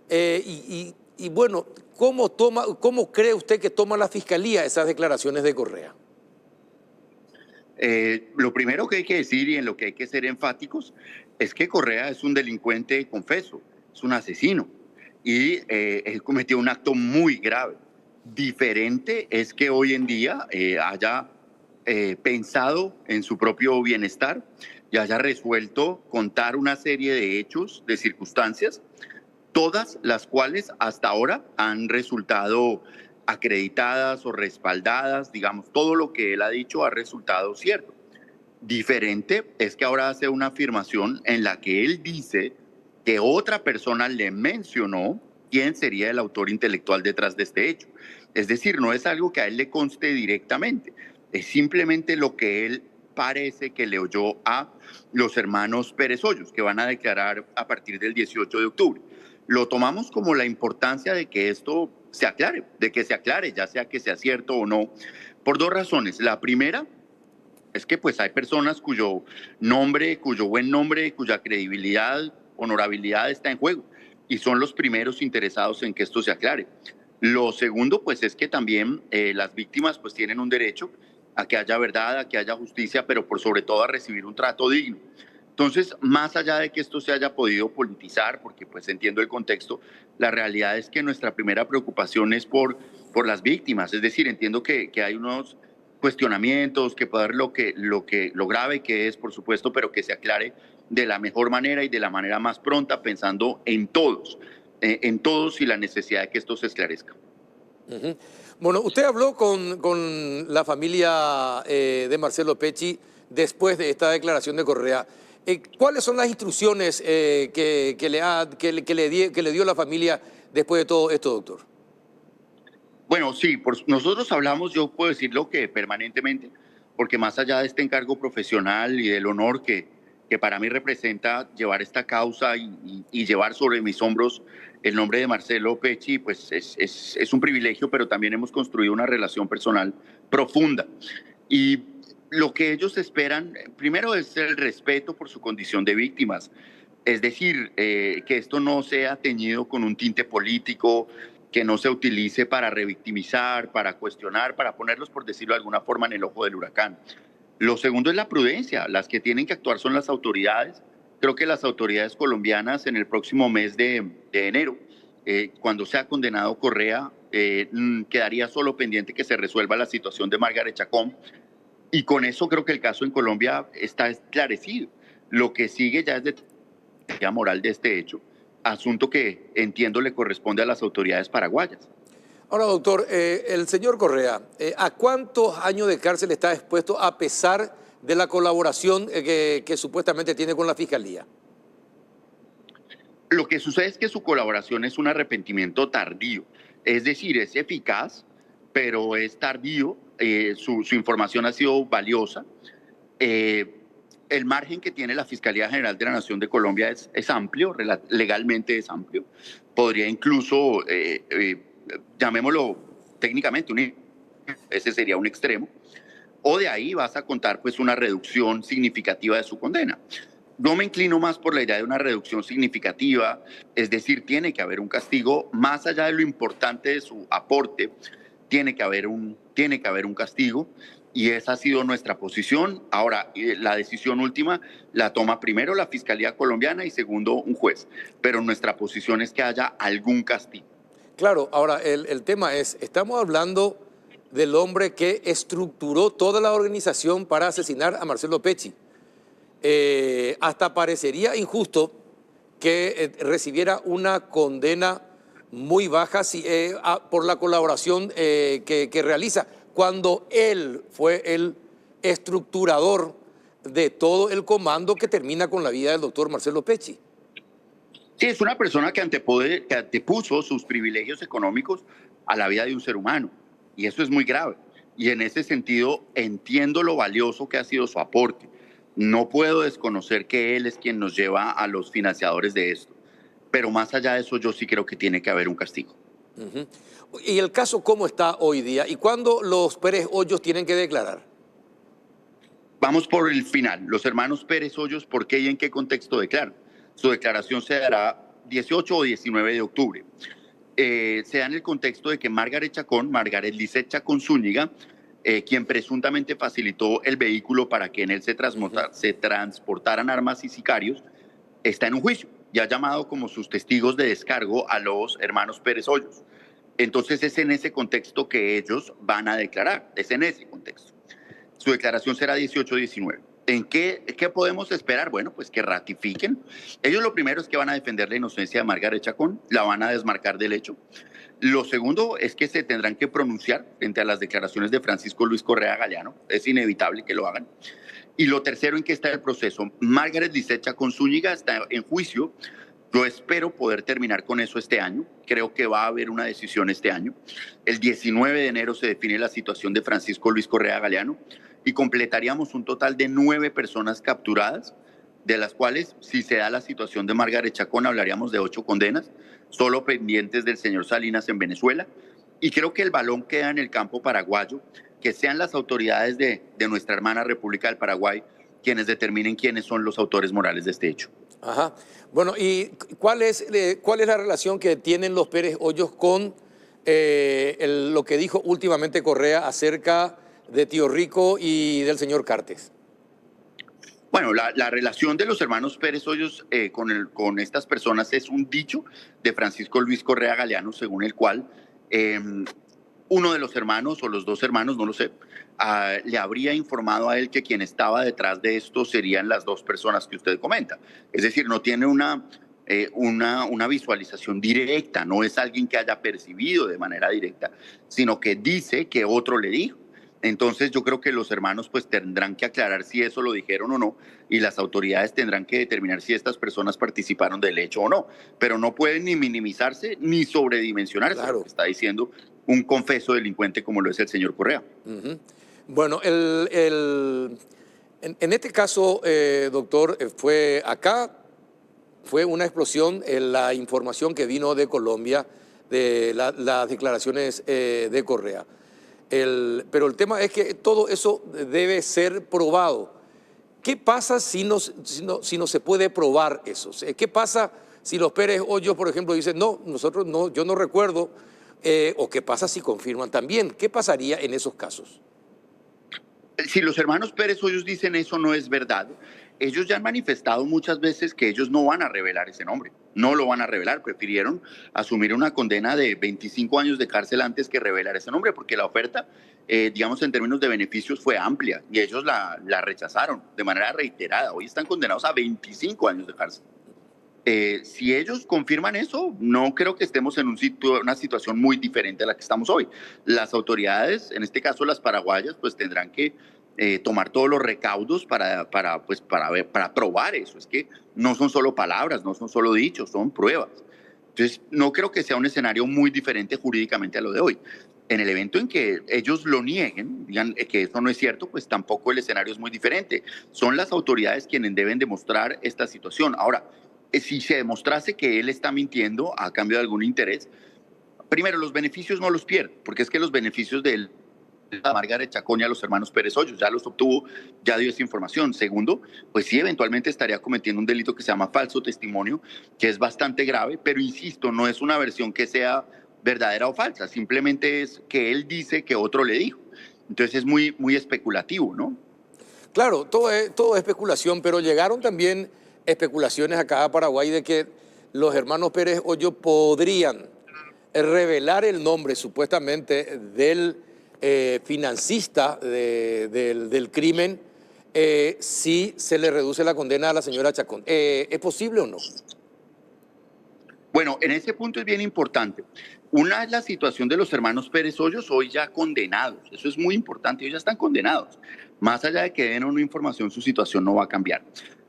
y bueno, cómo cree usted que toma la Fiscalía esas declaraciones de Correa? Lo primero que hay que decir y en lo que hay que ser enfáticos es que Correa es un delincuente confeso, es un asesino y él cometió un acto muy grave. Diferente es que hoy en día haya pensado en su propio bienestar y haya resuelto contar una serie de hechos, de circunstancias, todas las cuales hasta ahora han resultado acreditadas o respaldadas, digamos, todo lo que él ha dicho ha resultado cierto. Diferente es que ahora hace una afirmación en la que él dice que otra persona le mencionó quién sería el autor intelectual detrás de este hecho. Es decir, no es algo que a él le conste directamente, es simplemente lo que él parece que le oyó a los hermanos Pérez Hoyos, que van a declarar a partir del 18 de octubre. Lo tomamos como la importancia de que esto se aclare, ya sea que sea cierto o no, por dos razones. La primera es que pues hay personas cuyo nombre, cuyo buen nombre, cuya credibilidad, honorabilidad está en juego y son los primeros interesados en que esto se aclare. Lo segundo pues es que también las víctimas pues tienen un derecho a que haya verdad, a que haya justicia, pero por sobre todo a recibir un trato digno. Entonces, más allá de que esto se haya podido politizar, porque pues entiendo el contexto, la realidad es que nuestra primera preocupación es por las víctimas. Es decir, entiendo que hay unos cuestionamientos, que pueda haber lo grave que es, por supuesto, pero que se aclare de la mejor manera y de la manera más pronta, pensando en todos y la necesidad de que esto se esclarezca. Uh-huh. Bueno, usted habló con la familia de Marcelo Pecci después de esta declaración de Correa. ¿Cuáles son las instrucciones que le dio la familia después de todo esto, doctor? Bueno, sí, nosotros hablamos, yo puedo decirlo que permanentemente, porque más allá de este encargo profesional y del honor que para mí representa llevar esta causa y llevar sobre mis hombros el nombre de Marcelo Pecci, pues es un privilegio, pero también hemos construido una relación personal profunda. Y lo que ellos esperan, primero, es el respeto por su condición de víctimas. Es decir, que esto no sea teñido con un tinte político, que no se utilice para revictimizar, para cuestionar, para ponerlos, por decirlo de alguna forma, en el ojo del huracán. Lo segundo es la prudencia. Las que tienen que actuar son las autoridades. Creo que las autoridades colombianas en el próximo mes de enero, cuando sea condenado Correa, quedaría solo pendiente que se resuelva la situación de Margaret Chacón. Y con eso creo que el caso en Colombia está esclarecido. Lo que sigue ya es de moral de este hecho, asunto que entiendo le corresponde a las autoridades paraguayas. Ahora, doctor, el señor Correa, ¿a cuántos años de cárcel está expuesto a pesar de la colaboración que supuestamente tiene con la Fiscalía? Lo que sucede es que su colaboración es un arrepentimiento tardío, es decir, es eficaz, pero es tardío, su información ha sido valiosa. El margen que tiene la Fiscalía General de la Nación de Colombia es amplio, legalmente es amplio. Podría incluso, llamémoslo técnicamente, ese sería un extremo, o de ahí vas a contar pues una reducción significativa de su condena. No me inclino más por la idea de una reducción significativa, es decir, tiene que haber un castigo, más allá de lo importante de su aporte, tiene que haber un castigo. Y esa ha sido nuestra posición. Ahora, la decisión última la toma primero la Fiscalía colombiana y segundo un juez. Pero nuestra posición es que haya algún castigo. Claro, ahora el tema es, estamos hablando del hombre que estructuró toda la organización para asesinar a Marcelo Pecci. Hasta parecería injusto que recibiera una condena muy baja por la colaboración que realiza, cuando él fue el estructurador de todo el comando que termina con la vida del doctor Marcelo Pecci. Sí, es una persona que antepuso sus privilegios económicos a la vida de un ser humano, y eso es muy grave. Y en ese sentido entiendo lo valioso que ha sido su aporte. No puedo desconocer que él es quien nos lleva a los financiadores de esto, pero más allá de eso yo sí creo que tiene que haber un castigo. Uh-huh. ¿Y el caso cómo está hoy día? ¿Y cuándo los Pérez Hoyos tienen que declarar? Vamos por el final. Los hermanos Pérez Hoyos, ¿por qué y en qué contexto declaran? Su declaración se dará 18 o 19 de octubre. Se da en el contexto de que Margaret Lisset Chacón Zúñiga, quien presuntamente facilitó el vehículo para que en él se transportaran armas y sicarios, está en un juicio y ha llamado como sus testigos de descargo a los hermanos Pérez Hoyos. Entonces es en ese contexto que ellos van a declarar, es en ese contexto. Su declaración será 18-19. ¿En qué podemos esperar? Bueno, pues que ratifiquen. Ellos lo primero es que van a defender la inocencia de Margaret Chacón, la van a desmarcar del hecho. Lo segundo es que se tendrán que pronunciar frente a las declaraciones de Francisco Luis Correa Galeano. Es inevitable que lo hagan. Y lo tercero, ¿en qué está el proceso? Margaret Lisset Chacón Zúñiga está en juicio. Yo espero poder terminar con eso este año. Creo que va a haber una decisión este año. El 19 de enero se define la situación de Francisco Luis Correa Galeano y completaríamos un total de 9 personas capturadas, de las cuales, si se da la situación de Margaret Chacón, hablaríamos de 8 condenas, solo pendientes del señor Salinas en Venezuela. Y creo que el balón queda en el campo paraguayo, que sean las autoridades de nuestra hermana República del Paraguay quienes determinen quiénes son los autores morales de este hecho. Ajá. Bueno, ¿y cuál es la relación que tienen los Pérez Hoyos con lo que dijo últimamente Correa acerca de Tío Rico y del señor Cartes? Bueno, la relación de los hermanos Pérez Hoyos con estas personas es un dicho de Francisco Luis Correa Galeano, según el cual uno de los hermanos o los dos hermanos, no lo sé, le habría informado a él que quien estaba detrás de esto serían las 2 personas que usted comenta. Es decir, no tiene una visualización directa, no es alguien que haya percibido de manera directa, sino que dice que otro le dijo. Entonces yo creo que los hermanos pues tendrán que aclarar si eso lo dijeron o no, y las autoridades tendrán que determinar si estas personas participaron del hecho o no, pero no pueden ni minimizarse ni sobredimensionarse, claro, lo que está diciendo un confeso delincuente como lo es el señor Correa. Uh-huh. Bueno, en este caso, doctor, fue una explosión en la información que vino de Colombia, de las declaraciones de Correa. Pero el tema es que todo eso debe ser probado. ¿Qué pasa si no se puede probar eso? ¿Qué pasa si los Pérez Hoyos, por ejemplo, dicen, no, nosotros no, yo no recuerdo? ¿O qué pasa si confirman también? ¿Qué pasaría en esos casos? Si los hermanos Pérez Hoyos dicen eso no es verdad, ellos ya han manifestado muchas veces que ellos no van a revelar ese nombre, no lo van a revelar, prefirieron asumir una condena de 25 años de cárcel antes que revelar ese nombre, porque la oferta, digamos en términos de beneficios, fue amplia y ellos la rechazaron de manera reiterada. Hoy están condenados a 25 años de cárcel. Si ellos confirman eso, no creo que estemos en una situación muy diferente a la que estamos hoy. Las autoridades, en este caso las paraguayas, pues tendrán que tomar todos los recaudos para probar eso. Es que no son solo palabras, no son solo dichos, son pruebas. Entonces, no creo que sea un escenario muy diferente jurídicamente a lo de hoy. En el evento en que ellos lo nieguen, digan que eso no es cierto, pues tampoco el escenario es muy diferente. Son las autoridades quienes deben demostrar esta situación. Ahora, si se demostrase que él está mintiendo a cambio de algún interés, primero, los beneficios no los pierde, porque es que los beneficios de él, a Margaret Chacón y a los hermanos Pérez Hoyos, ya los obtuvo, ya dio esa información. Segundo, pues sí, eventualmente estaría cometiendo un delito que se llama falso testimonio, que es bastante grave, pero insisto, no es una versión que sea verdadera o falsa, simplemente es que él dice que otro le dijo. Entonces es muy, muy especulativo, ¿no? Claro, todo es especulación, pero llegaron también especulaciones acá a Paraguay de que los hermanos Pérez Hoyos podrían revelar el nombre supuestamente del financista del crimen, si se le reduce la condena a la señora Chacón. ¿Es posible o no? Bueno, en ese punto es bien importante. Una es la situación de los hermanos Pérez Hoyos, hoy ya condenados. Eso es muy importante, ellos ya están condenados. Más allá de que den o no información, su situación no va a cambiar.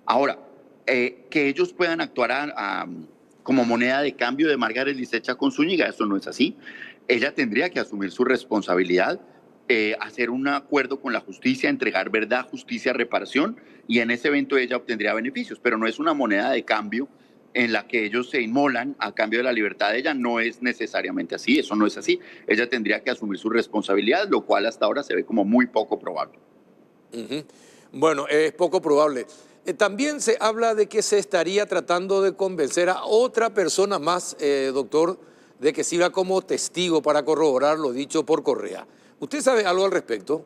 Ahora, que ellos puedan actuar como moneda de cambio de Margaret Lisset Chacón Zúñiga, eso no es así. Ella tendría que asumir su responsabilidad, hacer un acuerdo con la justicia, entregar verdad, justicia, reparación, y en ese evento ella obtendría beneficios, pero no es una moneda de cambio en la que ellos se inmolan a cambio de la libertad de ella. No es necesariamente así, eso no es así. Ella tendría que asumir su responsabilidad, lo cual hasta ahora se ve como muy poco probable. Bueno, es poco probable. También se habla de que se estaría tratando de convencer a otra persona más, doctor, de que sirva como testigo para corroborar lo dicho por Correa. ¿Usted sabe algo al respecto?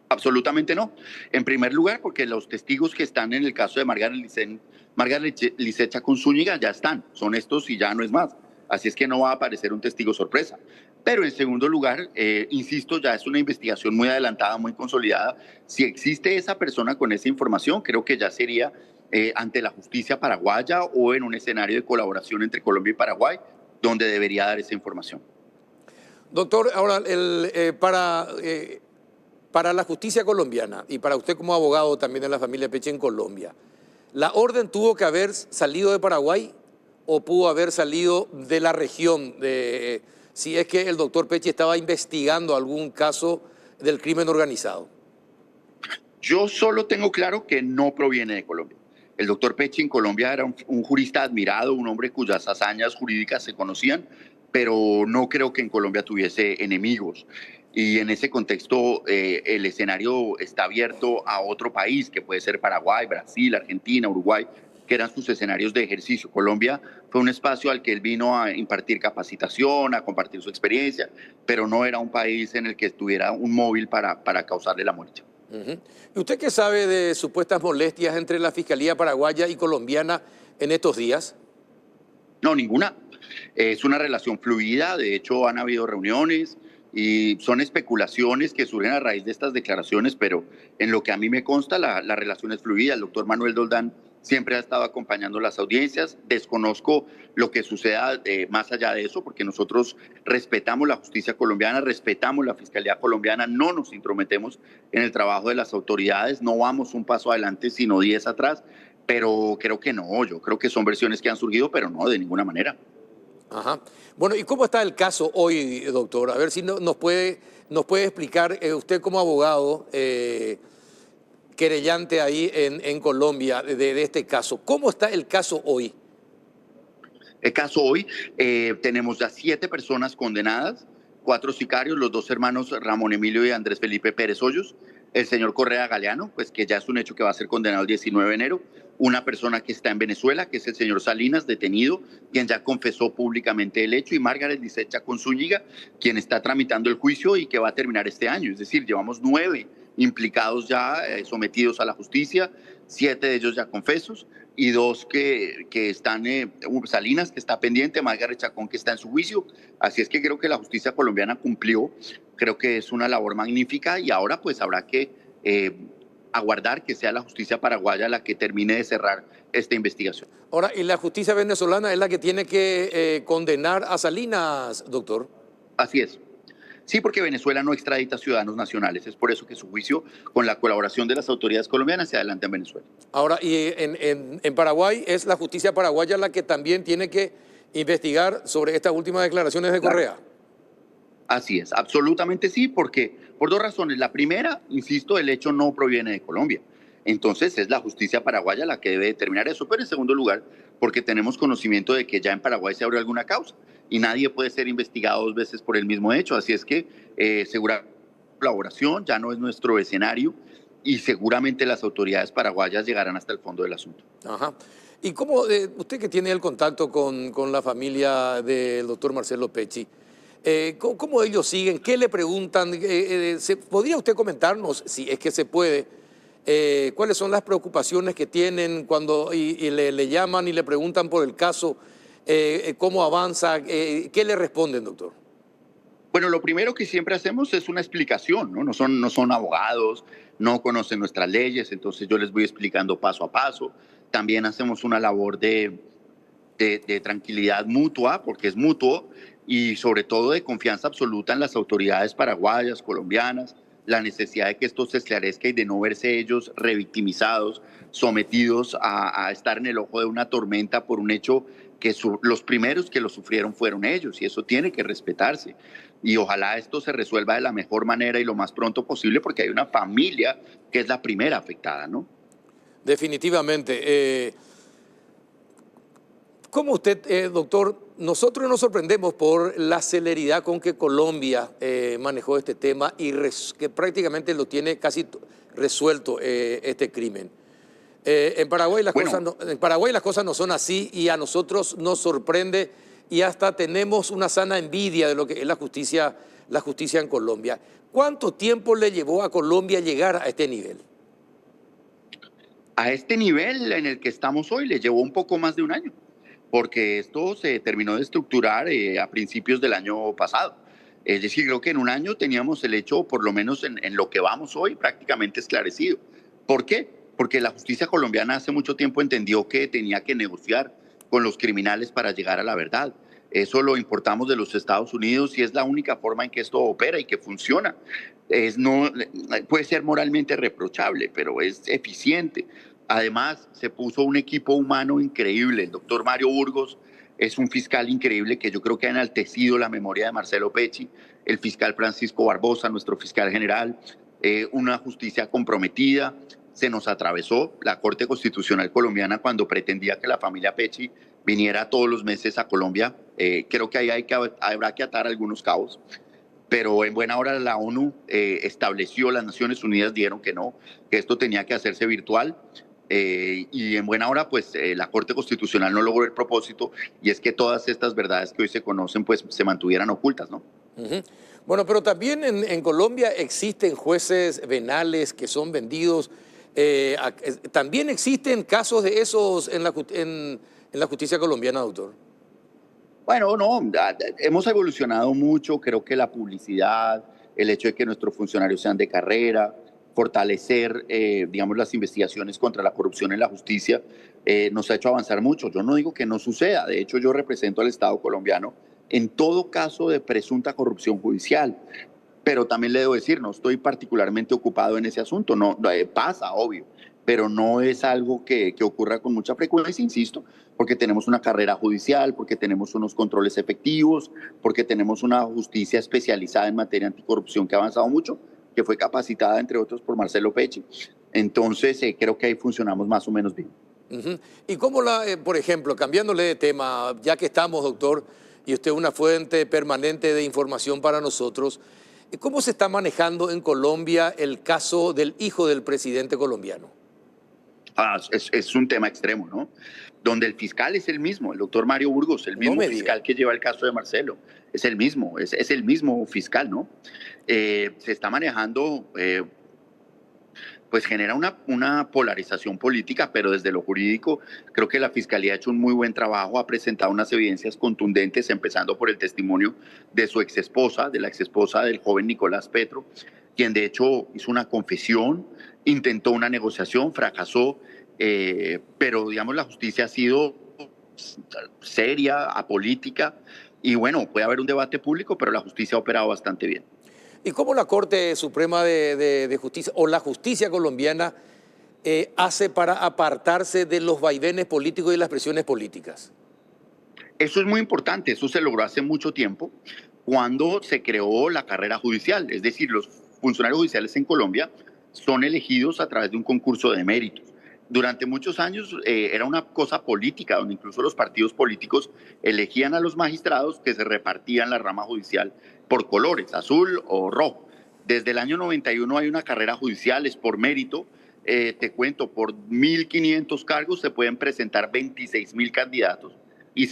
Absolutamente no. En primer lugar, porque los testigos que están en el caso de Margaret Lisset Chacón Zúñiga ya están, son estos y ya no es más. Así es que no va a aparecer un testigo sorpresa. Pero en segundo lugar, insisto, ya es una investigación muy adelantada, muy consolidada. Si existe esa persona con esa información, creo que ya sería ante la justicia paraguaya o en un escenario de colaboración entre Colombia y Paraguay, donde debería dar esa información. Doctor, ahora, para la justicia colombiana y para usted como abogado también de la familia Pecci en Colombia, ¿la orden tuvo que haber salido de Paraguay o pudo haber salido de la región? Si es que el doctor Pecci estaba investigando algún caso del crimen organizado. Yo solo tengo claro que no proviene de Colombia. El doctor Pecci en Colombia era un jurista admirado, un hombre cuyas hazañas jurídicas se conocían, pero no creo que en Colombia tuviese enemigos. Y en ese contexto, el escenario está abierto a otro país, que puede ser Paraguay, Brasil, Argentina, Uruguay, que eran sus escenarios de ejercicio. Colombia fue un espacio al que él vino a impartir capacitación, a compartir su experiencia, pero no era un país en el que estuviera un móvil para causarle la muerte. ¿Y usted qué sabe de supuestas molestias entre la Fiscalía paraguaya y colombiana en estos días? No, ninguna. Es una relación fluida, de hecho han habido reuniones y son especulaciones que surgen a raíz de estas declaraciones, pero en lo que a mí me consta, la relación es fluida. El doctor Manuel Doldán siempre ha estado acompañando las audiencias. Desconozco lo que suceda más allá de eso, porque nosotros respetamos la justicia colombiana, respetamos la Fiscalía colombiana, no nos intrometemos en el trabajo de las autoridades, no vamos un paso adelante, sino 10 atrás, pero creo que no, yo creo que son versiones que han surgido, pero no, de ninguna manera. Ajá. Bueno, ¿y cómo está el caso hoy, doctor? A ver si nos puede explicar, usted como abogado, querellante ahí en Colombia de este caso. ¿Cómo está el caso hoy? El caso hoy, tenemos ya 7 personas condenadas, 4 sicarios, los 2 hermanos Ramón Emilio y Andrés Felipe Pérez Hoyos, el señor Correa Galeano, pues que ya es un hecho que va a ser condenado el 19 de enero, una persona que está en Venezuela, que es el señor Salinas, detenido, quien ya confesó públicamente el hecho, y Margaret Lisset Chacón Zúñiga, quien está tramitando el juicio y que va a terminar este año. Es decir, llevamos 9 implicados ya, sometidos a la justicia, 7 de ellos ya confesos y 2 que están, Salinas, que está pendiente, Margaret Chacón, que está en su juicio. Así es que creo que la justicia colombiana cumplió, creo que es una labor magnífica y ahora pues habrá que aguardar que sea la justicia paraguaya la que termine de cerrar esta investigación. Ahora, ¿y la justicia venezolana es la que tiene que condenar a Salinas, doctor? Así es. Sí, porque Venezuela no extradita ciudadanos nacionales. Es por eso que su juicio, con la colaboración de las autoridades colombianas, se adelanta en Venezuela. Ahora, y en Paraguay es la justicia paraguaya la que también tiene que investigar sobre estas últimas declaraciones de Correa. Claro. Así es, absolutamente sí, porque por 2 razones. La primera, insisto, el hecho no proviene de Colombia. Entonces es la justicia paraguaya la que debe determinar eso. Pero en segundo lugar, porque tenemos conocimiento de que ya en Paraguay se abrió alguna causa y nadie puede ser investigado 2 veces por el mismo hecho. Así es que segura colaboración ya no es nuestro escenario y seguramente las autoridades paraguayas llegarán hasta el fondo del asunto. Ajá. ¿Y cómo, usted que tiene el contacto con la familia del doctor Marcelo Pecci, ¿cómo ellos siguen? ¿Qué le preguntan? ¿Podría usted comentarnos, si es que se puede, cuáles son las preocupaciones que tienen cuando le llaman y le preguntan por el caso? ¿Cómo avanza? ¿Qué le responden, doctor? Bueno, lo primero que siempre hacemos es una explicación, ¿no? No son abogados, no conocen nuestras leyes, entonces yo les voy explicando paso a paso. También hacemos una labor de tranquilidad mutua, porque es mutuo, y sobre todo de confianza absoluta en las autoridades paraguayas, colombianas, la necesidad de que esto se esclarezca y de no verse ellos revictimizados, sometidos a estar en el ojo de una tormenta por un hecho que los primeros que lo sufrieron fueron ellos, y eso tiene que respetarse. Y ojalá esto se resuelva de la mejor manera y lo más pronto posible, porque hay una familia que es la primera afectada, ¿no? Definitivamente. ¿Cómo usted, doctor? Nosotros nos sorprendemos por la celeridad con que Colombia manejó este tema y que prácticamente lo tiene casi resuelto este crimen. En Paraguay en Paraguay las cosas no son así y a nosotros nos sorprende y hasta tenemos una sana envidia de lo que es la justicia en Colombia. ¿Cuánto tiempo le llevó a Colombia llegar a este nivel? A este nivel en el que estamos hoy le llevó un poco más de un año, porque esto se terminó de estructurar a principios del año pasado. Es decir, creo que en un año teníamos el hecho, por lo menos en lo que vamos hoy, prácticamente esclarecido. ¿Por qué? Porque la justicia colombiana hace mucho tiempo entendió que tenía que negociar con los criminales para llegar a la verdad. Eso lo importamos de los Estados Unidos y es la única forma en que esto opera y que funciona. No, puede ser moralmente reprochable, pero es eficiente. Además, se puso un equipo humano increíble. El doctor Mario Burgos es un fiscal increíble que yo creo que ha enaltecido la memoria de Marcelo Pecci, el fiscal Francisco Barbosa, nuestro fiscal general, una justicia comprometida. Se nos atravesó la Corte Constitucional colombiana cuando pretendía que la familia Pecci viniera todos los meses a Colombia. Creo que ahí habrá que atar algunos cabos. Pero en buena hora la ONU estableció, las Naciones Unidas dijeron que no, que esto tenía que hacerse virtual. Y en buena hora, pues la Corte Constitucional no logró el propósito y es que todas estas verdades que hoy se conocen, pues se mantuvieran ocultas, ¿no? Uh-huh. Bueno, pero también en Colombia existen jueces venales que son vendidos. También existen casos de esos en la justicia colombiana, doctor. Bueno, no, hemos evolucionado mucho, creo que la publicidad, el hecho de que nuestros funcionarios sean de carrera, fortalecer, digamos, las investigaciones contra la corrupción en la justicia, nos ha hecho avanzar mucho. Yo no digo que no suceda, de hecho yo represento al Estado colombiano en todo caso de presunta corrupción judicial, pero también le debo decir, no estoy particularmente ocupado en ese asunto, no, pasa, obvio, pero no es algo que ocurra con mucha frecuencia, insisto, porque tenemos una carrera judicial, porque tenemos unos controles efectivos, porque tenemos una justicia especializada en materia anticorrupción que ha avanzado mucho, que fue capacitada, entre otros, por Marcelo Pecci. Entonces, creo que ahí funcionamos más o menos bien. Uh-huh. ¿Y cómo por ejemplo, cambiándole de tema, ya que estamos, doctor, y usted es una fuente permanente de información para nosotros, ¿cómo se está manejando en Colombia el caso del hijo del presidente colombiano? Es un tema extremo, ¿no? Donde el fiscal es el mismo, el doctor Mario Burgos, el mismo fiscal que lleva el caso de Marcelo, es el mismo, es el mismo fiscal, ¿no? Se está manejando, pues genera una polarización política, pero desde lo jurídico creo que la Fiscalía ha hecho un muy buen trabajo, ha presentado unas evidencias contundentes, empezando por el testimonio de su exesposa, de la exesposa del joven Nicolás Petro, quien de hecho hizo una confesión, intentó una negociación, fracasó, pero digamos la justicia ha sido seria, apolítica, y bueno, puede haber un debate público, pero la justicia ha operado bastante bien. ¿Y cómo la Corte Suprema de Justicia o la justicia colombiana hace para apartarse de los vaivenes políticos y las presiones políticas? Eso es muy importante, eso se logró hace mucho tiempo cuando se creó la carrera judicial, es decir, los funcionarios judiciales en Colombia son elegidos a través de un concurso de méritos. Durante muchos años era una cosa política, donde incluso los partidos políticos elegían a los magistrados que se repartían la rama judicial por colores, azul o rojo. Desde el año 91 hay una carrera judicial, es por mérito. Te cuento, por 1.500 cargos se pueden presentar 26.000 candidatos y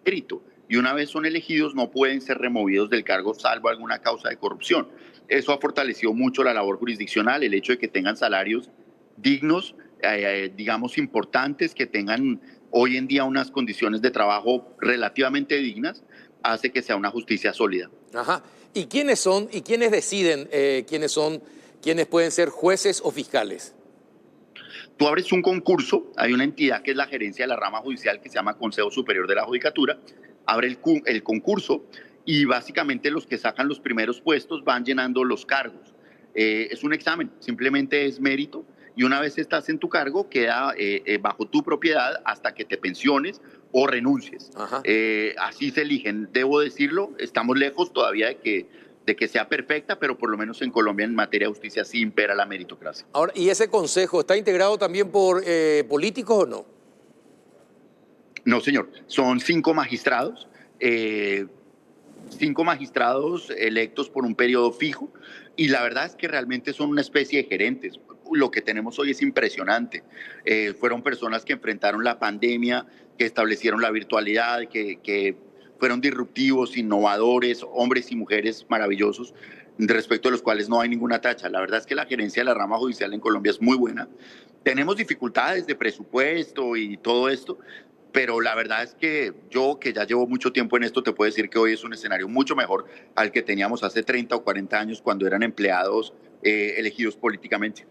mérito. Y una vez son elegidos no pueden ser removidos del cargo salvo alguna causa de corrupción. Eso ha fortalecido mucho la labor jurisdiccional, el hecho de que tengan salarios dignos, digamos importantes, que tengan hoy en día unas condiciones de trabajo relativamente dignas hace que sea una justicia sólida. Ajá. ¿Y quiénes son y quiénes deciden quiénes pueden ser jueces o fiscales? Tú abres un concurso, hay una entidad que es la gerencia de la rama judicial que se llama Consejo Superior de la Judicatura, abre el concurso y básicamente los que sacan los primeros puestos van llenando los cargos. Es un examen, simplemente es mérito y una vez estás en tu cargo queda bajo tu propiedad hasta que te pensiones o renuncies. Así se eligen. Debo decirlo, estamos lejos todavía de que sea perfecta, pero por lo menos en Colombia en materia de justicia sí impera la meritocracia. Ahora, ¿y ese consejo está integrado también por políticos o no? No, señor. Son 5 magistrados, 5 magistrados electos por un periodo fijo y la verdad es que realmente son una especie de gerentes. Lo que tenemos hoy es impresionante. Fueron personas que enfrentaron la pandemia, que establecieron la virtualidad, que fueron disruptivos, innovadores, hombres y mujeres maravillosos, respecto a los cuales no hay ninguna tacha. La verdad es que la gerencia de la rama judicial en Colombia es muy buena. Tenemos dificultades de presupuesto y todo esto, pero la verdad es que yo, que ya llevo mucho tiempo en esto, te puedo decir que hoy es un escenario mucho mejor al que teníamos hace 30 o 40 años cuando eran empleados elegidos políticamente.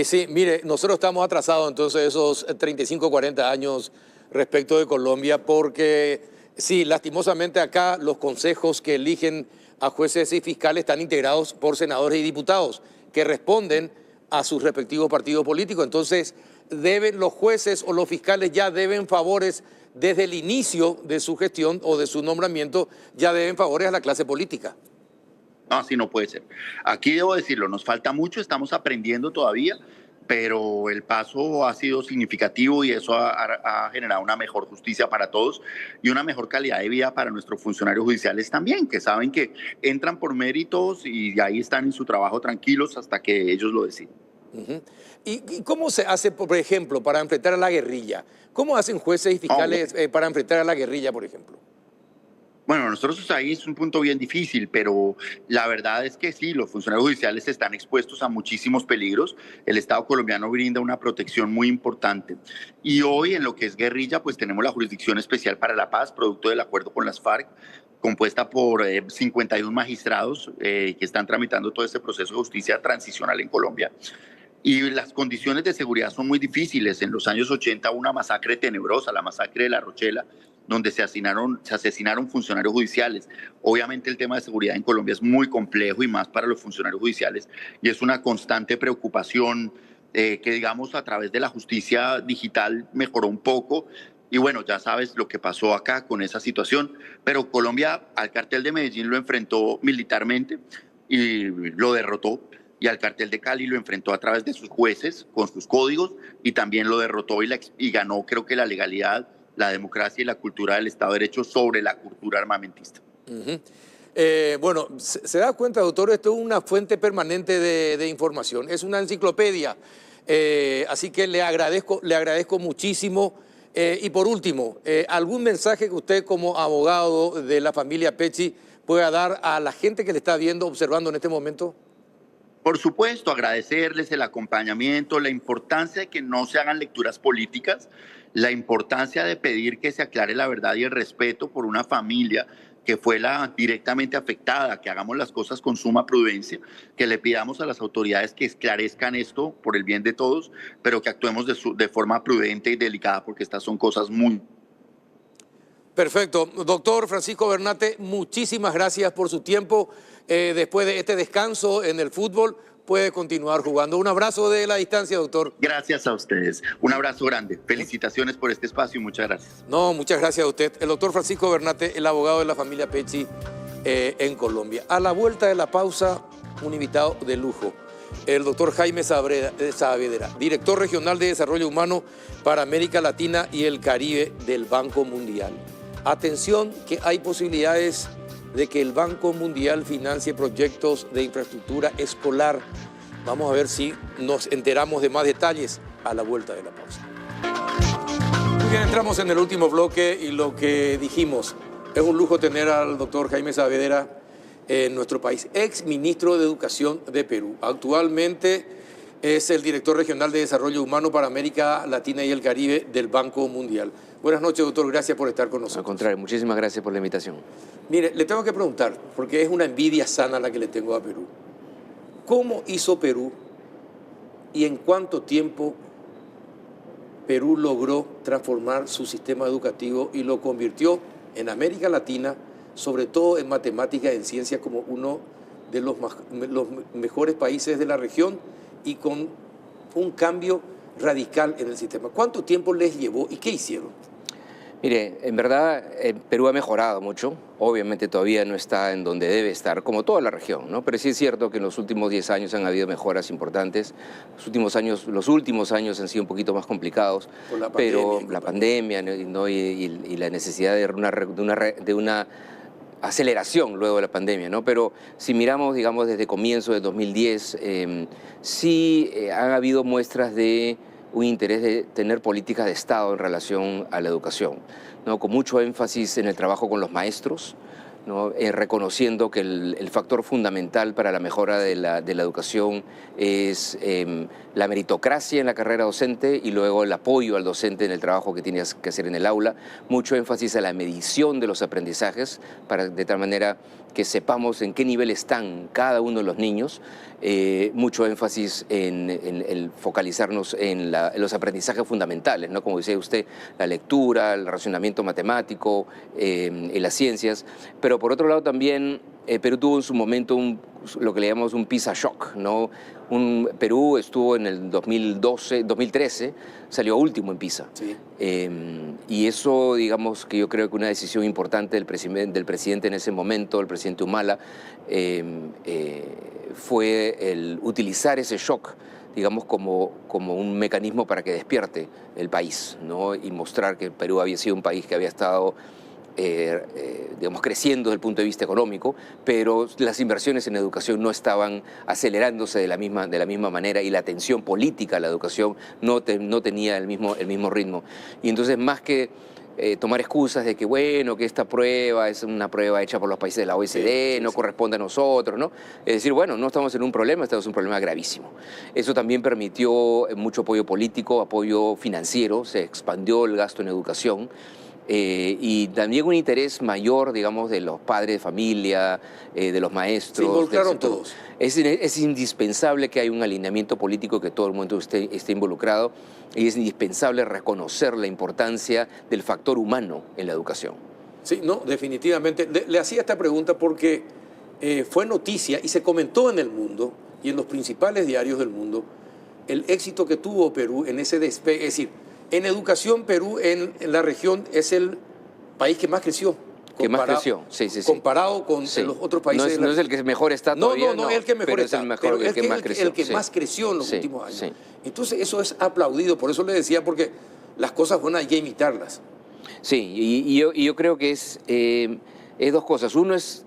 Sí, mire, nosotros estamos atrasados entonces esos 35, 40 años respecto de Colombia porque, sí, lastimosamente acá los consejos que eligen a jueces y fiscales están integrados por senadores y diputados que responden a sus respectivos partidos políticos. Entonces, los jueces o los fiscales ya deben favores desde el inicio de su gestión o de su nombramiento, ya deben favores a la clase política. No, así no puede ser. Aquí debo decirlo, nos falta mucho, estamos aprendiendo todavía, pero el paso ha sido significativo y eso ha generado una mejor justicia para todos y una mejor calidad de vida para nuestros funcionarios judiciales también, que saben que entran por méritos y ahí están en su trabajo tranquilos hasta que ellos lo deciden. ¿Y cómo se hace, por ejemplo, para enfrentar a la guerrilla? ¿Cómo hacen jueces y fiscales para enfrentar a la guerrilla, por ejemplo? Bueno, nosotros ahí es un punto bien difícil, pero la verdad es que sí, los funcionarios judiciales están expuestos a muchísimos peligros. El Estado colombiano brinda una protección muy importante. Y hoy en lo que es guerrilla, pues tenemos la Jurisdicción Especial para la Paz, producto del acuerdo con las FARC, compuesta por 51 magistrados que están tramitando todo este proceso de justicia transicional en Colombia. Y las condiciones de seguridad son muy difíciles. En los años 80 hubo una masacre tenebrosa, la masacre de La Rochela, donde se asesinaron funcionarios judiciales. Obviamente el tema de seguridad en Colombia es muy complejo y más para los funcionarios judiciales y es una constante preocupación que digamos a través de la justicia digital mejoró un poco. Y bueno, ya sabes lo que pasó acá con esa situación, pero Colombia al cartel de Medellín lo enfrentó militarmente y lo derrotó. Y al cartel de Cali lo enfrentó a través de sus jueces, con sus códigos, y también lo derrotó y ganó, creo que la legalidad, la democracia y la cultura del Estado de Derecho sobre la cultura armamentista. Bueno, se da cuenta, doctor, esto es una fuente permanente de información, es una enciclopedia, así que le agradezco muchísimo. Y por último, ¿algún mensaje que usted como abogado de la familia Pecci pueda dar a la gente que le está viendo, observando en este momento? Por supuesto, agradecerles el acompañamiento, la importancia de que no se hagan lecturas políticas, la importancia de pedir que se aclare la verdad y el respeto por una familia que fue la directamente afectada, que hagamos las cosas con suma prudencia, que le pidamos a las autoridades que esclarezcan esto por el bien de todos, pero que actuemos de forma prudente y delicada porque estas son cosas muy... Perfecto. Doctor Francisco Bernate, muchísimas gracias por su tiempo. Después de este descanso en el fútbol, puede continuar jugando. Un abrazo de la distancia, doctor. Gracias a ustedes. Un abrazo grande. Felicitaciones por este espacio y muchas gracias. No, muchas gracias a usted. El doctor Francisco Bernate, el abogado de la familia Pecci en Colombia. A la vuelta de la pausa, un invitado de lujo. El doctor Jaime Saavedra, director regional de Desarrollo Humano para América Latina y el Caribe del Banco Mundial. Atención, que hay posibilidades de que el Banco Mundial financie proyectos de infraestructura escolar. Vamos a ver si nos enteramos de más detalles a la vuelta de la pausa. Muy bien, entramos en el último bloque y lo que dijimos, es un lujo tener al doctor Jaime Saavedra en nuestro país, ex ministro de Educación de Perú. Actualmente Es el director regional de Desarrollo Humano para América Latina y el Caribe del Banco Mundial. Buenas noches, doctor. Gracias por estar con nosotros. Al contrario, muchísimas gracias por la invitación. Mire, le tengo que preguntar, porque es una envidia sana la que le tengo a Perú. ¿Cómo hizo Perú y en cuánto tiempo Perú logró transformar su sistema educativo y lo convirtió en América Latina, sobre todo en matemáticas y en ciencias, como uno de los mejores países de la región y con un cambio radical en el sistema? ¿Cuánto tiempo les llevó y qué hicieron? Mire, en verdad Perú ha mejorado mucho. Obviamente todavía no está en donde debe estar, como toda la región, ¿no? Pero sí es cierto que en los últimos 10 años han habido mejoras importantes. Los últimos años han sido un poquito más complicados, pero la pandemia, ¿no? y la necesidad de una aceleración luego de la pandemia, ¿no? Pero si miramos, digamos, desde comienzo de 2010, sí han habido muestras de un interés de tener políticas de Estado en relación a la educación, ¿no? Con mucho énfasis en el trabajo con los maestros, ¿no? Reconociendo que el factor fundamental para la mejora de la educación es la meritocracia en la carrera docente y luego el apoyo al docente en el trabajo que tiene que hacer en el aula. Mucho énfasis a la medición de los aprendizajes, de tal manera que sepamos en qué nivel están cada uno de los niños. Mucho énfasis en el focalizarnos en los aprendizajes fundamentales, ¿no? Como decía usted, la lectura, el razonamiento matemático, en las ciencias. Pero por otro lado también Perú tuvo en su momento lo que le llamamos un PISA shock, ¿no? Perú estuvo en el 2013, salió último en PISA. Sí. Y eso, digamos, que yo creo que una decisión importante del presidente en ese momento, el presidente Humala, fue el utilizar ese shock, digamos, como un mecanismo para que despierte el país, ¿no? Y mostrar que Perú había sido un país que había estado digamos, creciendo desde el punto de vista económico, pero las inversiones en educación no estaban acelerándose de la misma manera y la atención política a la educación no tenía el mismo ritmo. Y entonces, más que tomar excusas de que, bueno, que esta prueba es una prueba hecha por los países de la OECD, no corresponde a nosotros, ¿no? Es decir, bueno, no estamos en un problema, estamos en un problema gravísimo. Eso también permitió mucho apoyo político, apoyo financiero, se expandió el gasto en educación. Y también un interés mayor, digamos, de los padres de familia, de los maestros. Se involucraron todos. Es indispensable que haya un alineamiento político, que todo el mundo esté involucrado, y es indispensable reconocer la importancia del factor humano en la educación. Sí, no, definitivamente. Le hacía esta pregunta porque fue noticia y se comentó en el mundo y en los principales diarios del mundo el éxito que tuvo Perú en ese despegue. Es decir, en educación, Perú en la región es el país que más creció. Sí. Comparado con los otros países. No es el que mejor está todavía. No es el que mejor está, pero el que más creció. El que más creció en los últimos años. Sí. Entonces eso es aplaudido, por eso le decía, porque las cosas buenas hay que imitarlas. Sí, y yo creo que es dos cosas. Uno es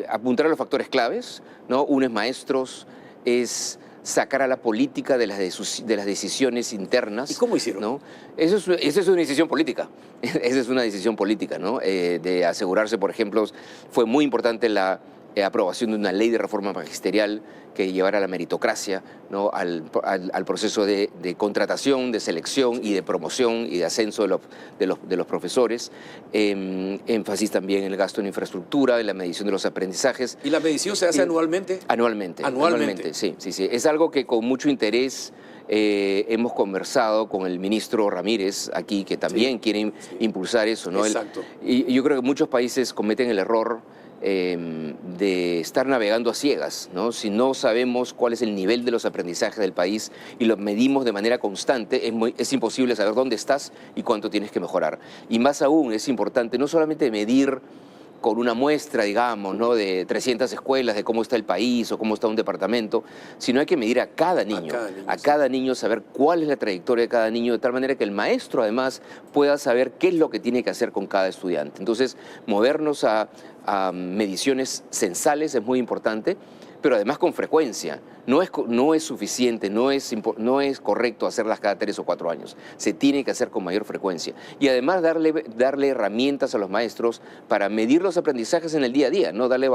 apuntar a los factores claves, ¿no? Uno es maestros, es sacar a la política de las decisiones internas. ¿Y cómo hicieron? ¿No? Esa es una decisión política. Esa es una decisión política, ¿no? De asegurarse, por ejemplo, fue muy importante la aprobación de una ley de reforma magisterial que llevara a la meritocracia, ¿no? al proceso de contratación, de selección y de promoción y de ascenso de los profesores. Énfasis también en el gasto en infraestructura, en la medición de los aprendizajes. ¿Y la medición se hace anualmente? Anualmente, sí. Es algo que con mucho interés hemos conversado con el ministro Ramírez aquí, que también quiere impulsar eso, ¿no? Exacto. Y yo creo que muchos países cometen el error de estar navegando a ciegas, ¿no? Si no sabemos cuál es el nivel de los aprendizajes del país y lo medimos de manera constante, es imposible saber dónde estás y cuánto tienes que mejorar. Y más aún es importante no solamente medir con una muestra, digamos, ¿no? De 300 escuelas, de cómo está el país o cómo está un departamento, sino hay que medir a cada niño, cada niño, saber cuál es la trayectoria de cada niño, de tal manera que el maestro además pueda saber qué es lo que tiene que hacer con cada estudiante. Entonces, movernos a mediciones censales es muy importante, pero además con frecuencia. No es suficiente, no es correcto hacerlas cada 3 o 4 años. Se tiene que hacer con mayor frecuencia. Y además darle herramientas a los maestros para medir los aprendizajes en el día a día, ¿no? Darle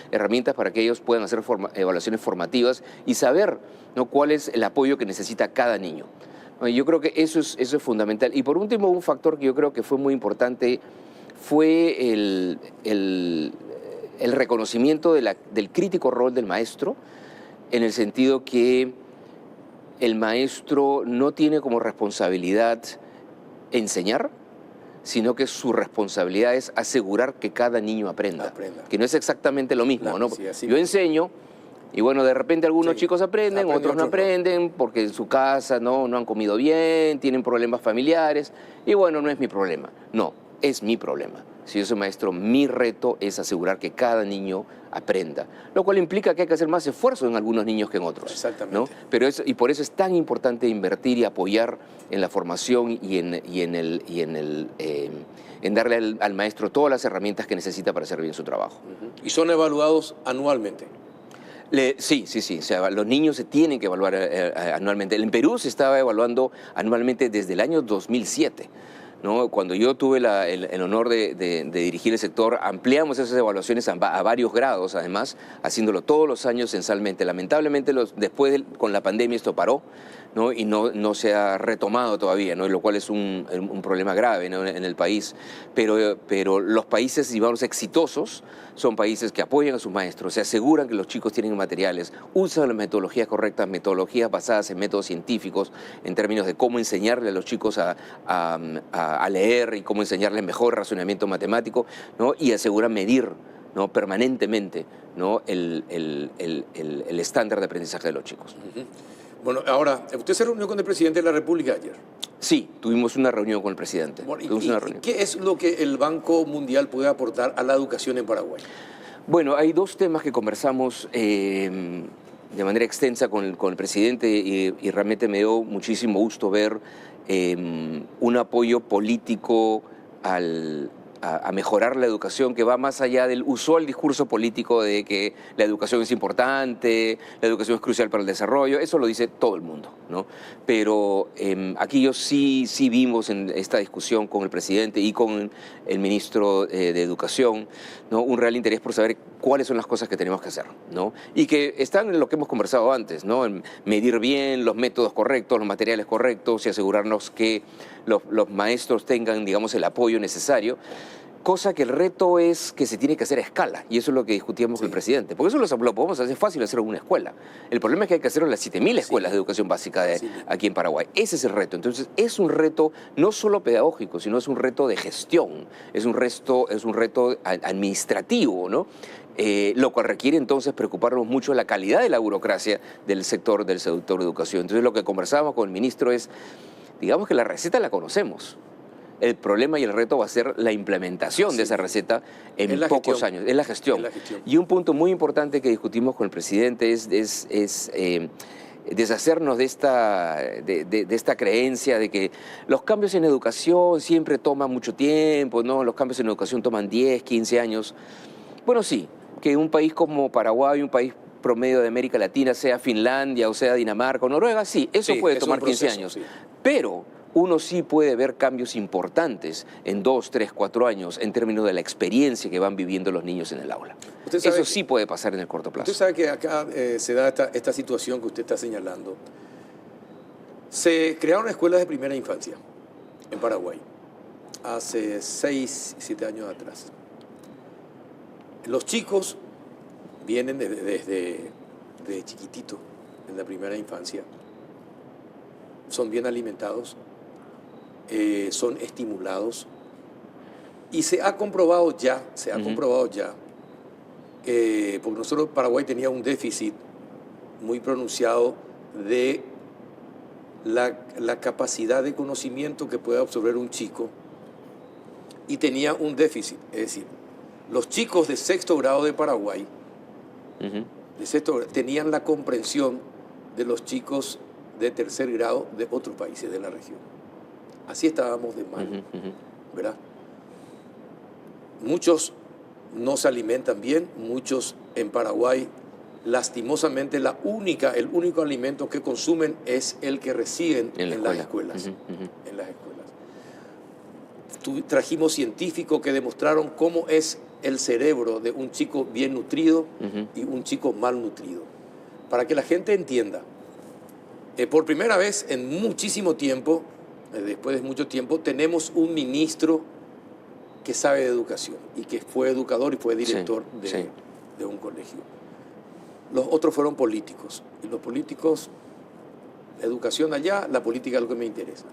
herramientas para que ellos puedan hacer evaluaciones formativas y saber, ¿no?, cuál es el apoyo que necesita cada niño. Yo creo que eso es fundamental. Y por último, un factor que yo creo que fue muy importante fue el reconocimiento del crítico rol del maestro, en el sentido que el maestro no tiene como responsabilidad enseñar, sino que su responsabilidad es asegurar que cada niño aprenda. Que no es exactamente lo mismo, claro, ¿no? Sí, yo enseño y bueno, de repente algunos chicos aprenden, otros no no. aprenden porque en su casa no han comido bien, tienen problemas familiares y bueno, no es mi problema. No, es mi problema. Si yo soy maestro, mi reto es asegurar que cada niño aprenda, lo cual implica que hay que hacer más esfuerzo en algunos niños que en otros. Exactamente. ¿No? Y por eso es tan importante invertir y apoyar en la formación y en darle al maestro todas las herramientas que necesita para hacer bien su trabajo. Y son evaluados anualmente. Sí. O sea, los niños se tienen que evaluar anualmente. En Perú se estaba evaluando anualmente desde el año 2007. ¿No? Cuando yo tuve el honor de dirigir el sector, ampliamos esas evaluaciones a varios grados, además, haciéndolo todos los años censalmente. Lamentablemente, después con la pandemia esto paró, ¿no? Y no se ha retomado todavía, ¿no? Lo cual es un problema grave, ¿no?, en el país. Pero los países, digamos, exitosos son países que apoyan a sus maestros, se aseguran que los chicos tienen materiales, usan las metodologías correctas, metodologías basadas en métodos científicos, en términos de cómo enseñarle a los chicos a leer y cómo enseñarles mejor razonamiento matemático, ¿no? Y aseguran medir, ¿no?, permanentemente, ¿no?, el estándar de aprendizaje de los chicos. Bueno, ahora, ¿usted se reunió con el presidente de la República ayer? Sí, tuvimos una reunión con el presidente. Bueno, ¿qué es lo que el Banco Mundial puede aportar a la educación en Paraguay? Bueno, hay dos temas que conversamos de manera extensa con el presidente y realmente me dio muchísimo gusto ver un apoyo político a mejorar la educación que va más allá del usual discurso político de que la educación es importante, la educación es crucial para el desarrollo. Eso lo dice todo el mundo, ¿no? Pero aquí yo sí vimos en esta discusión con el presidente y con el ministro de Educación, ¿no?, un real interés por saber cuáles son las cosas que tenemos que hacer, ¿no? Y que están en lo que hemos conversado antes, ¿no?, en medir bien los métodos correctos, los materiales correctos y asegurarnos que los maestros tengan, digamos, el apoyo necesario. Cosa que el reto es que se tiene que hacer a escala, y eso es lo que discutíamos con el presidente, porque eso lo podemos hacer fácil hacer en una escuela. El problema es que hay que hacerlo en las 7.000 escuelas de educación básica aquí en Paraguay. Ese es el reto. Entonces, es un reto no solo pedagógico, sino es un reto de gestión, es un reto administrativo, ¿no? Lo cual requiere entonces preocuparnos mucho de la calidad de la burocracia del sector de educación. Entonces, lo que conversábamos con el ministro es, digamos que la receta la conocemos. El problema y el reto va a ser la implementación de esa receta en pocos años. Es la gestión. Y un punto muy importante que discutimos con el presidente es deshacernos de esta creencia de que los cambios en educación siempre toman mucho tiempo, ¿no? Los cambios en educación toman 10, 15 años. Bueno, sí, que un país como Paraguay, un país promedio de América Latina, sea Finlandia o sea Dinamarca o Noruega, sí, eso puede tomar 15 años. Sí. Pero uno sí puede ver cambios importantes en 2, 3, 4 años en términos de la experiencia que van viviendo los niños en el aula. Eso sí puede pasar en el corto plazo. Usted sabe que acá se da esta situación que usted está señalando. Se crearon escuelas de primera infancia en Paraguay hace 6, 7 años atrás. Los chicos vienen desde chiquitito, en la primera infancia. Son bien alimentados, son estimulados y se ha comprobado ya, porque nosotros Paraguay tenía un déficit muy pronunciado de la capacidad de conocimiento que puede absorber un chico, y tenía un déficit, es decir, los chicos de 6º grado de Paraguay tenían la comprensión de los chicos de 3er grado de otros países de la región. Así estábamos de mal, ¿verdad? Muchos no se alimentan bien, muchos en Paraguay lastimosamente el único alimento que consumen es el que reciben en las escuelas. En las escuelas. Trajimos científicos que demostraron cómo es el cerebro de un chico bien nutrido y un chico mal nutrido. Para que la gente entienda, por primera vez en muchísimo tiempo, después de mucho tiempo, tenemos un ministro que sabe de educación y que fue educador y fue director de un colegio. Los otros fueron políticos. Y los políticos, educación allá, la política es lo que me interesa.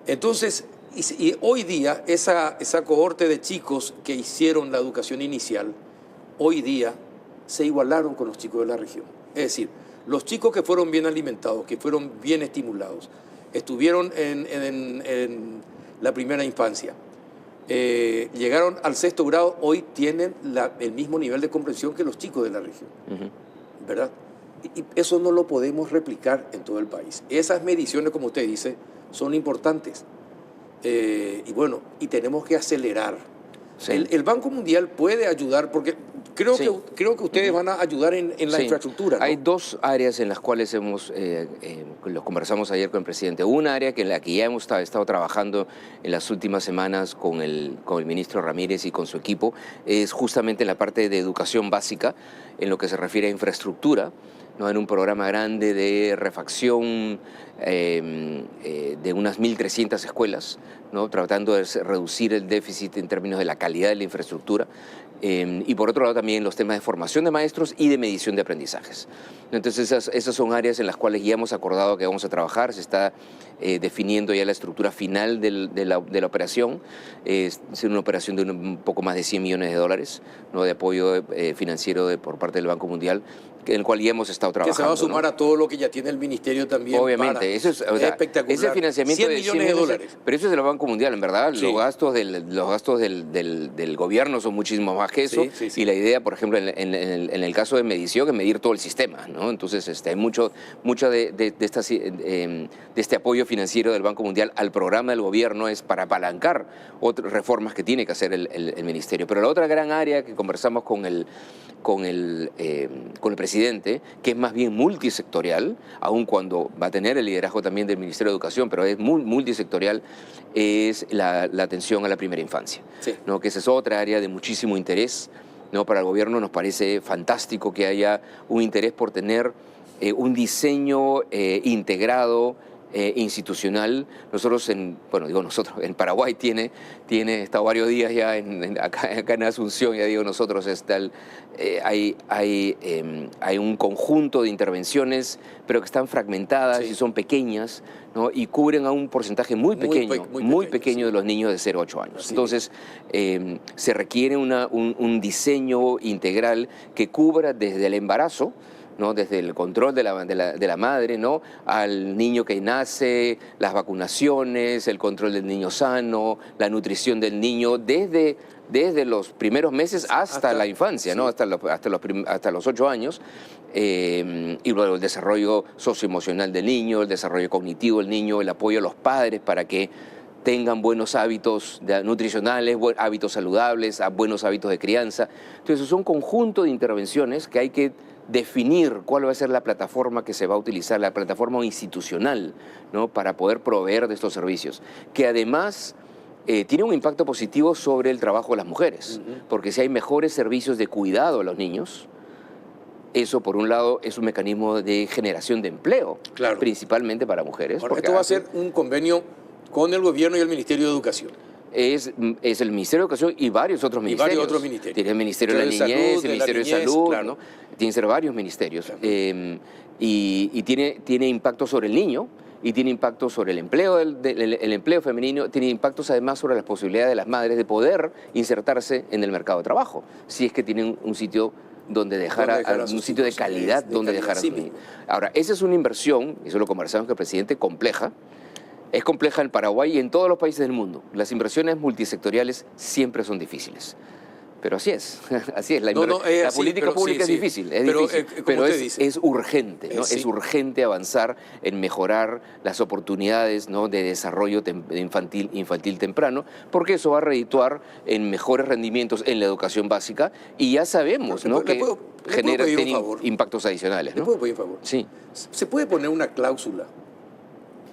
Entonces, y hoy día, esa cohorte de chicos que hicieron la educación inicial, hoy día se igualaron con los chicos de la región. Es decir, los chicos que fueron bien alimentados, que fueron bien estimulados, estuvieron en la primera infancia, llegaron al 6º grado, hoy tienen el mismo nivel de comprensión que los chicos de la región, ¿verdad? Y eso no lo podemos replicar en todo el país. Esas mediciones, como usted dice, son importantes. Y bueno, y tenemos que acelerar. El Banco Mundial puede ayudar, porque creo que ustedes van a ayudar en la infraestructura, ¿no? Hay dos áreas en las cuales lo conversamos ayer con el presidente. Una área en la que ya hemos estado trabajando en las últimas semanas con el ministro Ramírez y con su equipo, es justamente la parte de educación básica, en lo que se refiere a infraestructura, ¿no? En un programa grande de refacción de unas 1.300 escuelas, ¿no? Tratando de reducir el déficit en términos de la calidad de la infraestructura. Y por otro lado también los temas de formación de maestros y de medición de aprendizajes. Entonces esas son áreas en las cuales ya hemos acordado que vamos a trabajar. Se está definiendo ya la estructura final de la operación. Es una operación de un poco más de $100 millones, ¿no? De apoyo financiero por parte del Banco Mundial, en el cual ya hemos estado trabajando. Que se va a sumar, ¿no?, a todo lo que ya tiene el Ministerio también. Obviamente, eso es espectacular. Ese financiamiento de $100 millones, pero eso es del Banco Mundial, en verdad. Los gastos del gobierno son muchísimo más que eso. Y la idea, por ejemplo, en el caso de medición, es medir todo el sistema, ¿no? Entonces, hay mucho de este apoyo financiero del Banco Mundial al programa del gobierno es para apalancar otras reformas que tiene que hacer el Ministerio. Pero la otra gran área que conversamos con el presidente, que es más bien multisectorial, aun cuando va a tener el liderazgo también del Ministerio de Educación, pero es multisectorial, es la atención a la primera infancia, ¿no? Que esa es otra área de muchísimo interés, ¿no? Para el gobierno nos parece fantástico que haya un interés por tener un diseño integrado, institucional. Nosotros en Paraguay tiene estado varios días ya acá en Asunción, ya digo nosotros, hay un conjunto de intervenciones, pero que están fragmentadas y son pequeñas, ¿no? Y cubren a un porcentaje muy pequeño de los niños de 0 a 8 años. Entonces, se requiere un diseño integral que cubra desde el embarazo, ¿no? Desde el control de la madre, ¿no? Al niño que nace, las vacunaciones, el control del niño sano, la nutrición del niño, desde los primeros meses hasta la infancia, ¿no? Hasta los 8 años, y luego el desarrollo socioemocional del niño, el desarrollo cognitivo del niño, el apoyo a los padres para que tengan buenos hábitos nutricionales, hábitos saludables, buenos hábitos de crianza. Entonces, es un conjunto de intervenciones que hay que definir cuál va a ser la plataforma que se va a utilizar, la plataforma institucional, ¿no? Para poder proveer de estos servicios, que además tiene un impacto positivo sobre el trabajo de las mujeres, porque si hay mejores servicios de cuidado a los niños, eso por un lado es un mecanismo de generación de empleo, principalmente para mujeres. Ahora, esto va a ser un convenio con el gobierno y el Ministerio de Educación. Es el Ministerio de Educación y varios otros ministerios. Tiene el Ministerio de la Niñez, el Ministerio de Salud, ¿no? Tienen que ser varios ministerios. Y tiene impacto sobre el niño, y tiene impacto sobre el empleo, el empleo femenino, tiene impactos además sobre las posibilidades de las madres de poder insertarse en el mercado de trabajo, si es que tienen un sitio donde un sitio de calidad donde dejar a sus niños. Ahora, esa es una inversión, y eso lo conversamos con el presidente, compleja. Es compleja en Paraguay y en todos los países del mundo. Las inversiones multisectoriales siempre son difíciles. Pero así es, así es. La así, política pero pública sí, es difícil, Pero, pero como usted dice, es urgente, ¿no? sí. Es urgente avanzar en mejorar las oportunidades, ¿no?, de desarrollo infantil temprano, porque eso va a redituar en mejores rendimientos en la educación básica y ya sabemos, ¿no?, que genera impactos adicionales, ¿no? ¿Le puedo pedir un favor? Sí. ¿Se puede poner una cláusula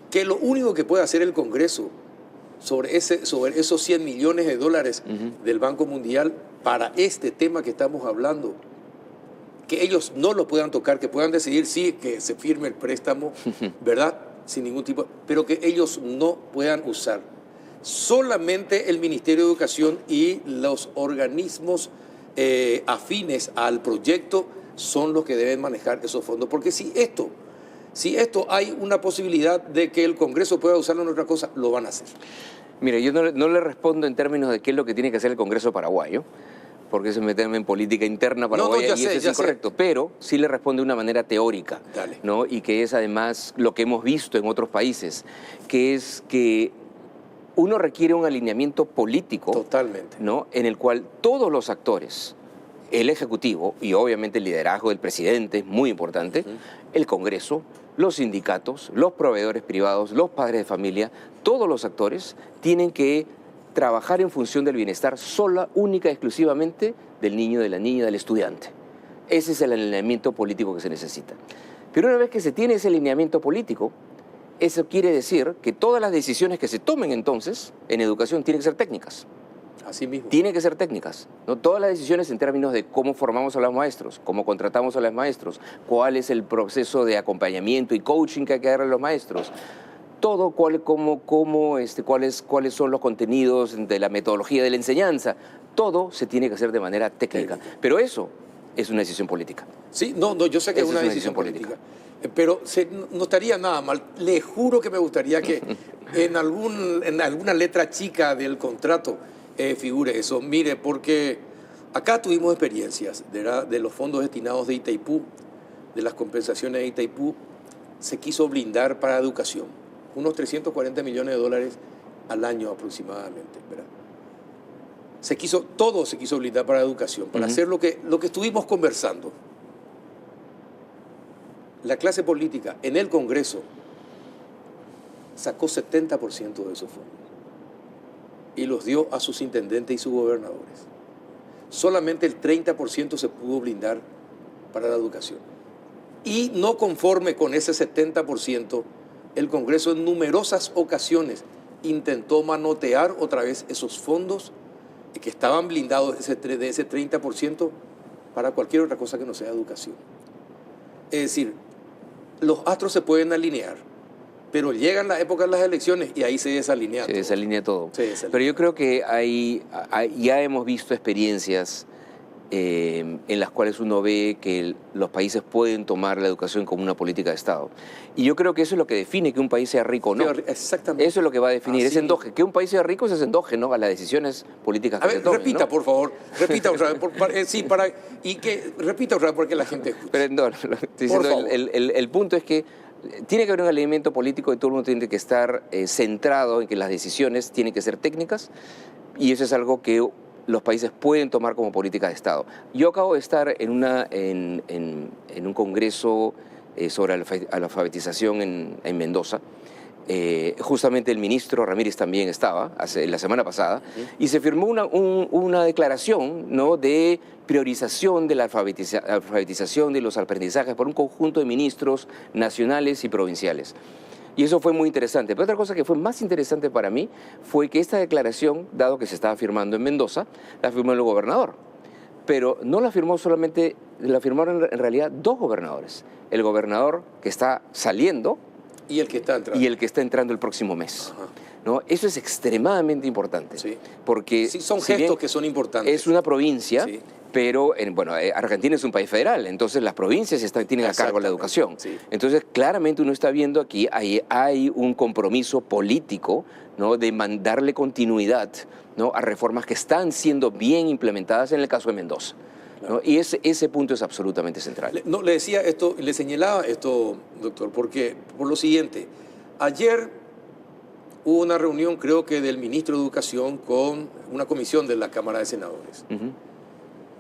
que lo único que puede hacer el Congreso sobre esos 100 millones de dólares del Banco Mundial para este tema que estamos hablando, que ellos no lo puedan tocar, que puedan decidir sí, que se firme el préstamo, ¿verdad? Sin ningún tipo, pero que ellos no puedan usar? Solamente el Ministerio de Educación y los organismos afines al proyecto son los que deben manejar esos fondos, porque si esto hay una posibilidad de que el Congreso pueda usarlo en otra cosa, lo van a hacer. Mire, yo no le respondo en términos de qué es lo que tiene que hacer el Congreso paraguayo, porque eso es meterme en política interna paraguaya y eso es incorrecto, pero sí le respondo de una manera teórica, ¿no? Y que es además lo que hemos visto en otros países, que es que uno requiere un alineamiento político, totalmente, ¿no?, en el cual todos los actores, el Ejecutivo y obviamente el liderazgo del presidente es muy importante, el Congreso, los sindicatos, los proveedores privados, los padres de familia, todos los actores tienen que trabajar en función del bienestar única y exclusivamente del niño, de la niña, del estudiante. Ese es el alineamiento político que se necesita. Pero una vez que se tiene ese alineamiento político, eso quiere decir que todas las decisiones que se tomen entonces en educación tienen que ser técnicas. Así mismo. Tienen que ser técnicas, ¿no? Todas las decisiones en términos de cómo formamos a los maestros, cómo contratamos a los maestros, cuál es el proceso de acompañamiento y coaching que hay que darle a los maestros, todo, cuáles son los contenidos de la metodología de la enseñanza, todo se tiene que hacer de manera técnica. Pero eso es una decisión política. Sí, no, yo sé que es una decisión política. Pero no estaría nada mal. Le juro que me gustaría que en alguna letra chica del contrato figure eso. Mire, porque acá tuvimos experiencias de los fondos destinados de Itaipú, de las compensaciones de Itaipú, se quiso blindar para educación, unos 340 millones de dólares al año aproximadamente, ¿verdad? Todo se quiso blindar para educación, para hacer lo que estuvimos conversando. La clase política en el Congreso sacó 70% de esos fondos y los dio a sus intendentes y sus gobernadores. Solamente el 30% se pudo blindar para la educación. Y no conforme con ese 70%, el Congreso en numerosas ocasiones intentó manotear otra vez esos fondos que estaban blindados de ese 30% para cualquier otra cosa que no sea educación. Es decir, los astros se pueden alinear, pero llegan las épocas de las elecciones y ahí se desalinea todo. Se desalinea todo. Pero yo creo que ya hemos visto experiencias en las cuales uno ve que los países pueden tomar la educación como una política de Estado. Y yo creo que eso es lo que define que un país sea rico o no. Exactamente. Eso es lo que va a definir. Es endógeno. Que un país sea rico es endógeno a las decisiones políticas que se tomen. Repita, ¿no? Por favor. Repita otra vez. Repita otra vez porque la gente escucha. Pero no, estoy diciendo, el punto es que tiene que haber un alineamiento político y todo el mundo tiene que estar centrado en que las decisiones tienen que ser técnicas y eso es algo que los países pueden tomar como política de Estado. Yo acabo de estar en un congreso sobre la alfabetización en Mendoza. Justamente el ministro Ramírez también estaba la semana pasada y se firmó una declaración, ¿no?, de priorización de la alfabetización de los aprendizajes por un conjunto de ministros nacionales y provinciales. Y eso fue muy interesante. Pero otra cosa que fue más interesante para mí fue que esta declaración, dado que se estaba firmando en Mendoza, la firmó el gobernador. Pero no la firmó solamente, la firmaron en realidad dos gobernadores. El gobernador que está saliendo y el que está entrando. Y el que está entrando el próximo mes. ¿No? Eso es extremadamente importante. Sí. Porque sí, son gestos que son importantes. Es una provincia, sí, pero Argentina es un país federal, entonces las provincias tienen a cargo la educación. Sí. Entonces, claramente uno está viendo aquí, hay un compromiso político, ¿no?, de darle continuidad, ¿no?, a reformas que están siendo bien implementadas en el caso de Mendoza. ¿No? Y ese punto es absolutamente central. Le decía esto, le señalaba esto, doctor, porque por lo siguiente, ayer hubo una reunión, creo que del ministro de Educación con una comisión de la Cámara de Senadores.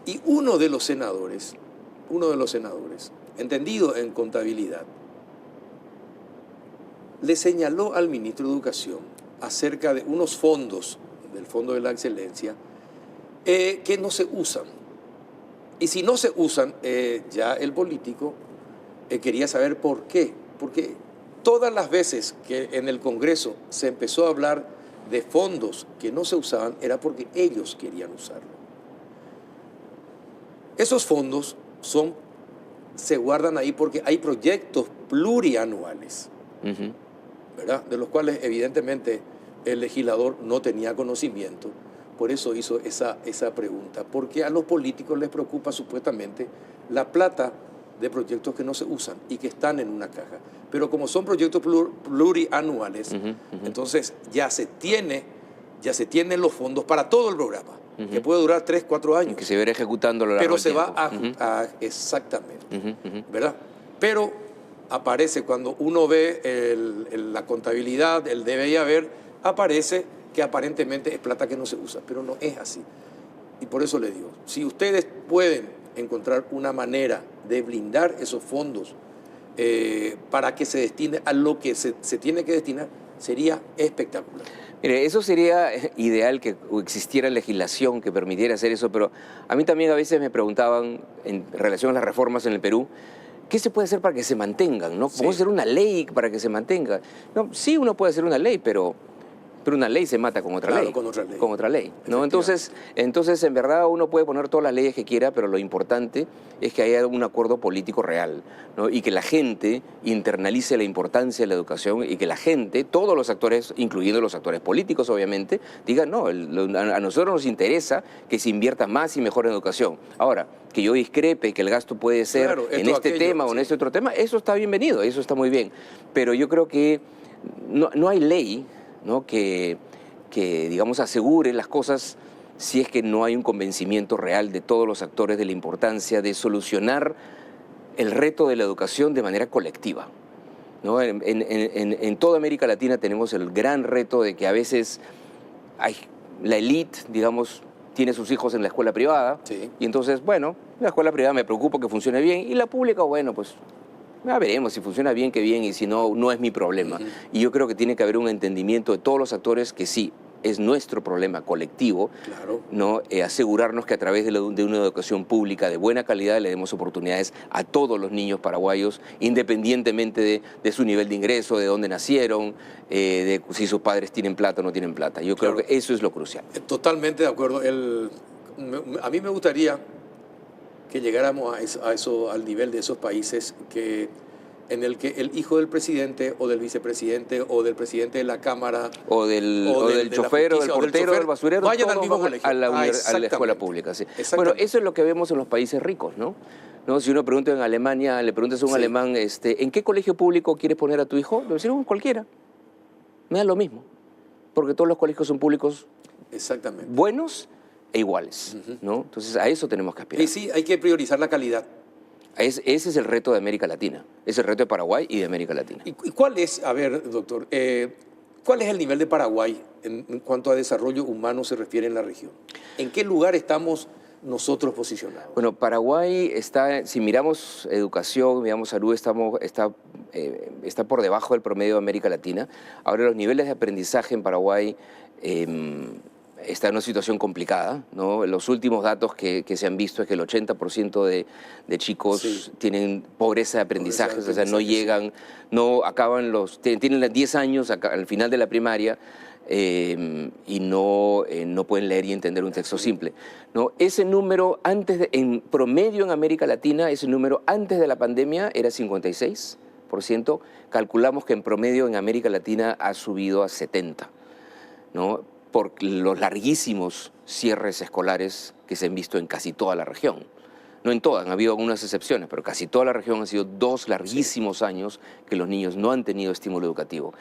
Y uno de los senadores, entendido en contabilidad, le señaló al ministro de Educación acerca de unos fondos, del Fondo de la Excelencia, que no se usan. Y si no se usan, ya el político quería saber por qué. Porque todas las veces que en el Congreso se empezó a hablar de fondos que no se usaban, era porque ellos querían usarlo. Esos fondos se guardan ahí porque hay proyectos plurianuales, ¿verdad? De los cuales evidentemente el legislador no tenía conocimiento. Por eso hizo esa pregunta, porque a los políticos les preocupa supuestamente la plata de proyectos que no se usan y que están en una caja. Pero como son proyectos plurianuales, entonces ya se tienen los fondos para todo el programa, que puede durar 3, 4 años. Que se verá ejecutando lo largo pero del se tiempo. va a exactamente, ¿verdad? Pero aparece cuando uno ve la contabilidad, el debe y haber, aparece que aparentemente es plata que no se usa, pero no es así. Y por eso le digo, si ustedes pueden encontrar una manera de blindar esos fondos para que se destine a lo que se tiene que destinar, sería espectacular. Mire, eso sería ideal que existiera legislación que permitiera hacer eso, pero a mí también a veces me preguntaban en relación a las reformas en el Perú, ¿qué se puede hacer para que se mantengan? ¿No? ¿Podemos hacer una ley para que se mantenga? No, sí, uno puede hacer una ley, pero una ley se mata con otra ley. Con otra ley. Con otra ley, ¿no? Entonces, en verdad, uno puede poner todas las leyes que quiera, pero lo importante es que haya un acuerdo político real, ¿no? Y que la gente internalice la importancia de la educación y que la gente, todos los actores, incluyendo los actores políticos, obviamente, digan, no, a nosotros nos interesa que se invierta más y mejor en educación. Ahora, que yo discrepe que el gasto puede ser en este tema o en este otro tema, eso está bienvenido, eso está muy bien. Pero yo creo que no hay ley, ¿no? que digamos, asegure las cosas si es que no hay un convencimiento real de todos los actores de la importancia de solucionar el reto de la educación de manera colectiva, ¿no? En toda América Latina tenemos el gran reto de que a veces la élite, digamos, tiene sus hijos en la escuela privada, y entonces, bueno, la escuela privada me preocupa que funcione bien, y la pública, bueno, pues ya veremos, si funciona bien, qué bien, y si no, no es mi problema. Y yo creo que tiene que haber un entendimiento de todos los actores que sí, es nuestro problema colectivo, ¿no? Asegurarnos que a través de una educación pública de buena calidad le demos oportunidades a todos los niños paraguayos, independientemente de su nivel de ingreso, de dónde nacieron, de si sus padres tienen plata o no tienen plata. Yo creo que eso es lo crucial. Totalmente de acuerdo. A mí me gustaría que llegáramos a eso, al nivel de esos países en el que el hijo del presidente o del vicepresidente o del presidente de la Cámara o del chofer o del portero o del basurero vayan al mismo colegio. A la escuela pública. Sí. Bueno, eso es lo que vemos en los países ricos, ¿no? Si uno pregunta en Alemania, le preguntas a un alemán, ¿en qué colegio público quieres poner a tu hijo? Le dicen, cualquiera. Me da lo mismo, porque todos los colegios son públicos buenos e iguales, ¿no? Entonces a eso tenemos que aspirar. Y sí, hay que priorizar la calidad. Ese es el reto de América Latina, es el reto de Paraguay y de América Latina. ¿Y cuál es, a ver, doctor, cuál es el nivel de Paraguay en cuanto a desarrollo humano se refiere en la región? ¿En qué lugar estamos nosotros posicionados? Bueno, Paraguay está, si miramos educación, miramos salud, está por debajo del promedio de América Latina. Ahora los niveles de aprendizaje en Paraguay está en una situación complicada, ¿no? Los últimos datos que se han visto es que el 80% de chicos tienen pobreza de aprendizaje, o sea, no llegan, no acaban tienen 10 años al final de la primaria y no pueden leer y entender un texto simple, ¿no? Ese número, en promedio en América Latina, ese número antes de la pandemia era 56%, calculamos que en promedio en América Latina ha subido a 70%, ¿no? Por los larguísimos cierres escolares que se han visto en casi toda la región. No en todas, han habido algunas excepciones, pero casi toda la región han sido 2 larguísimos años que los niños no han tenido estímulo educativo.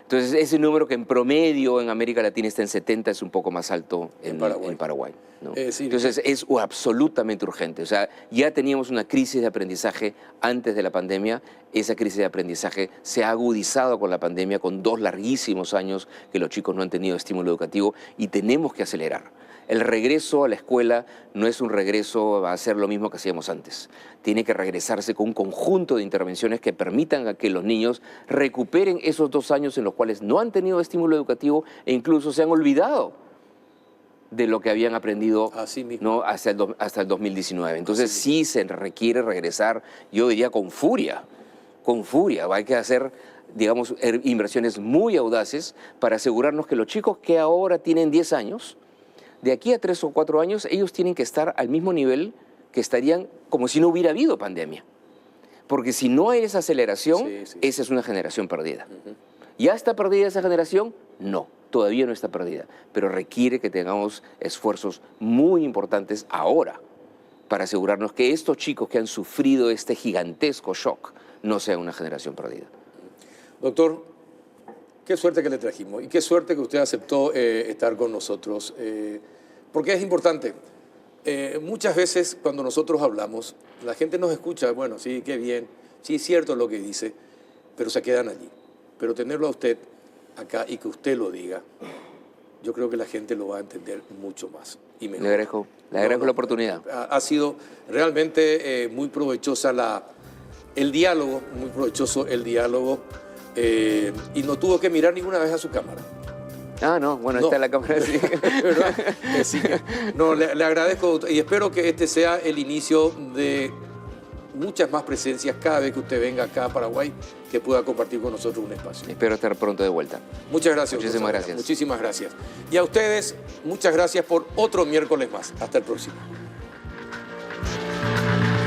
Entonces, ese número que en promedio en América Latina está en 70 es un poco más alto en Paraguay, ¿no? Entonces, es absolutamente urgente. O sea, ya teníamos una crisis de aprendizaje antes de la pandemia. Esa crisis de aprendizaje se ha agudizado con la pandemia, con 2 larguísimos años que los chicos no han tenido estímulo educativo y tenemos que acelerar. El regreso a la escuela no es un regreso a hacer lo mismo que hacíamos antes. Tiene que regresarse con un conjunto de intervenciones que permitan a que los niños recuperen esos 2 años en los cuales no han tenido estímulo educativo e incluso se han olvidado de lo que habían aprendido, ¿no?, hasta el 2019. Entonces sí se requiere regresar, yo diría con furia. Hay que hacer, digamos, inversiones muy audaces para asegurarnos que los chicos que ahora tienen 10 años, de aquí a 3 o 4 años, ellos tienen que estar al mismo nivel que estarían como si no hubiera habido pandemia. Porque si no hay esa aceleración, esa es una generación perdida. ¿Ya está perdida esa generación? No, todavía no está perdida, pero requiere que tengamos esfuerzos muy importantes ahora para asegurarnos que estos chicos que han sufrido este gigantesco shock no sean una generación perdida. Doctor, qué suerte que le trajimos y qué suerte que usted aceptó estar con nosotros, porque es importante. Muchas veces cuando nosotros hablamos, la gente nos escucha, bueno, sí, qué bien, sí, es cierto lo que dice, pero se quedan allí. Pero tenerlo a usted acá y que usted lo diga, yo creo que la gente lo va a entender mucho más y mejor. Le agradezco la oportunidad. Ha sido realmente muy provechosa el diálogo, muy provechoso el diálogo, y no tuvo que mirar ninguna vez a su cámara. Ah, no, bueno, no. Está en la cámara, sí. ¿Verdad? Sí. No, le agradezco y espero que este sea el inicio de muchas más presencias cada vez que usted venga acá a Paraguay, que pueda compartir con nosotros un espacio. Espero estar pronto de vuelta. Muchas gracias. Muchísimas gracias. Muchísimas gracias. Y a ustedes, muchas gracias por otro miércoles más. Hasta el próximo.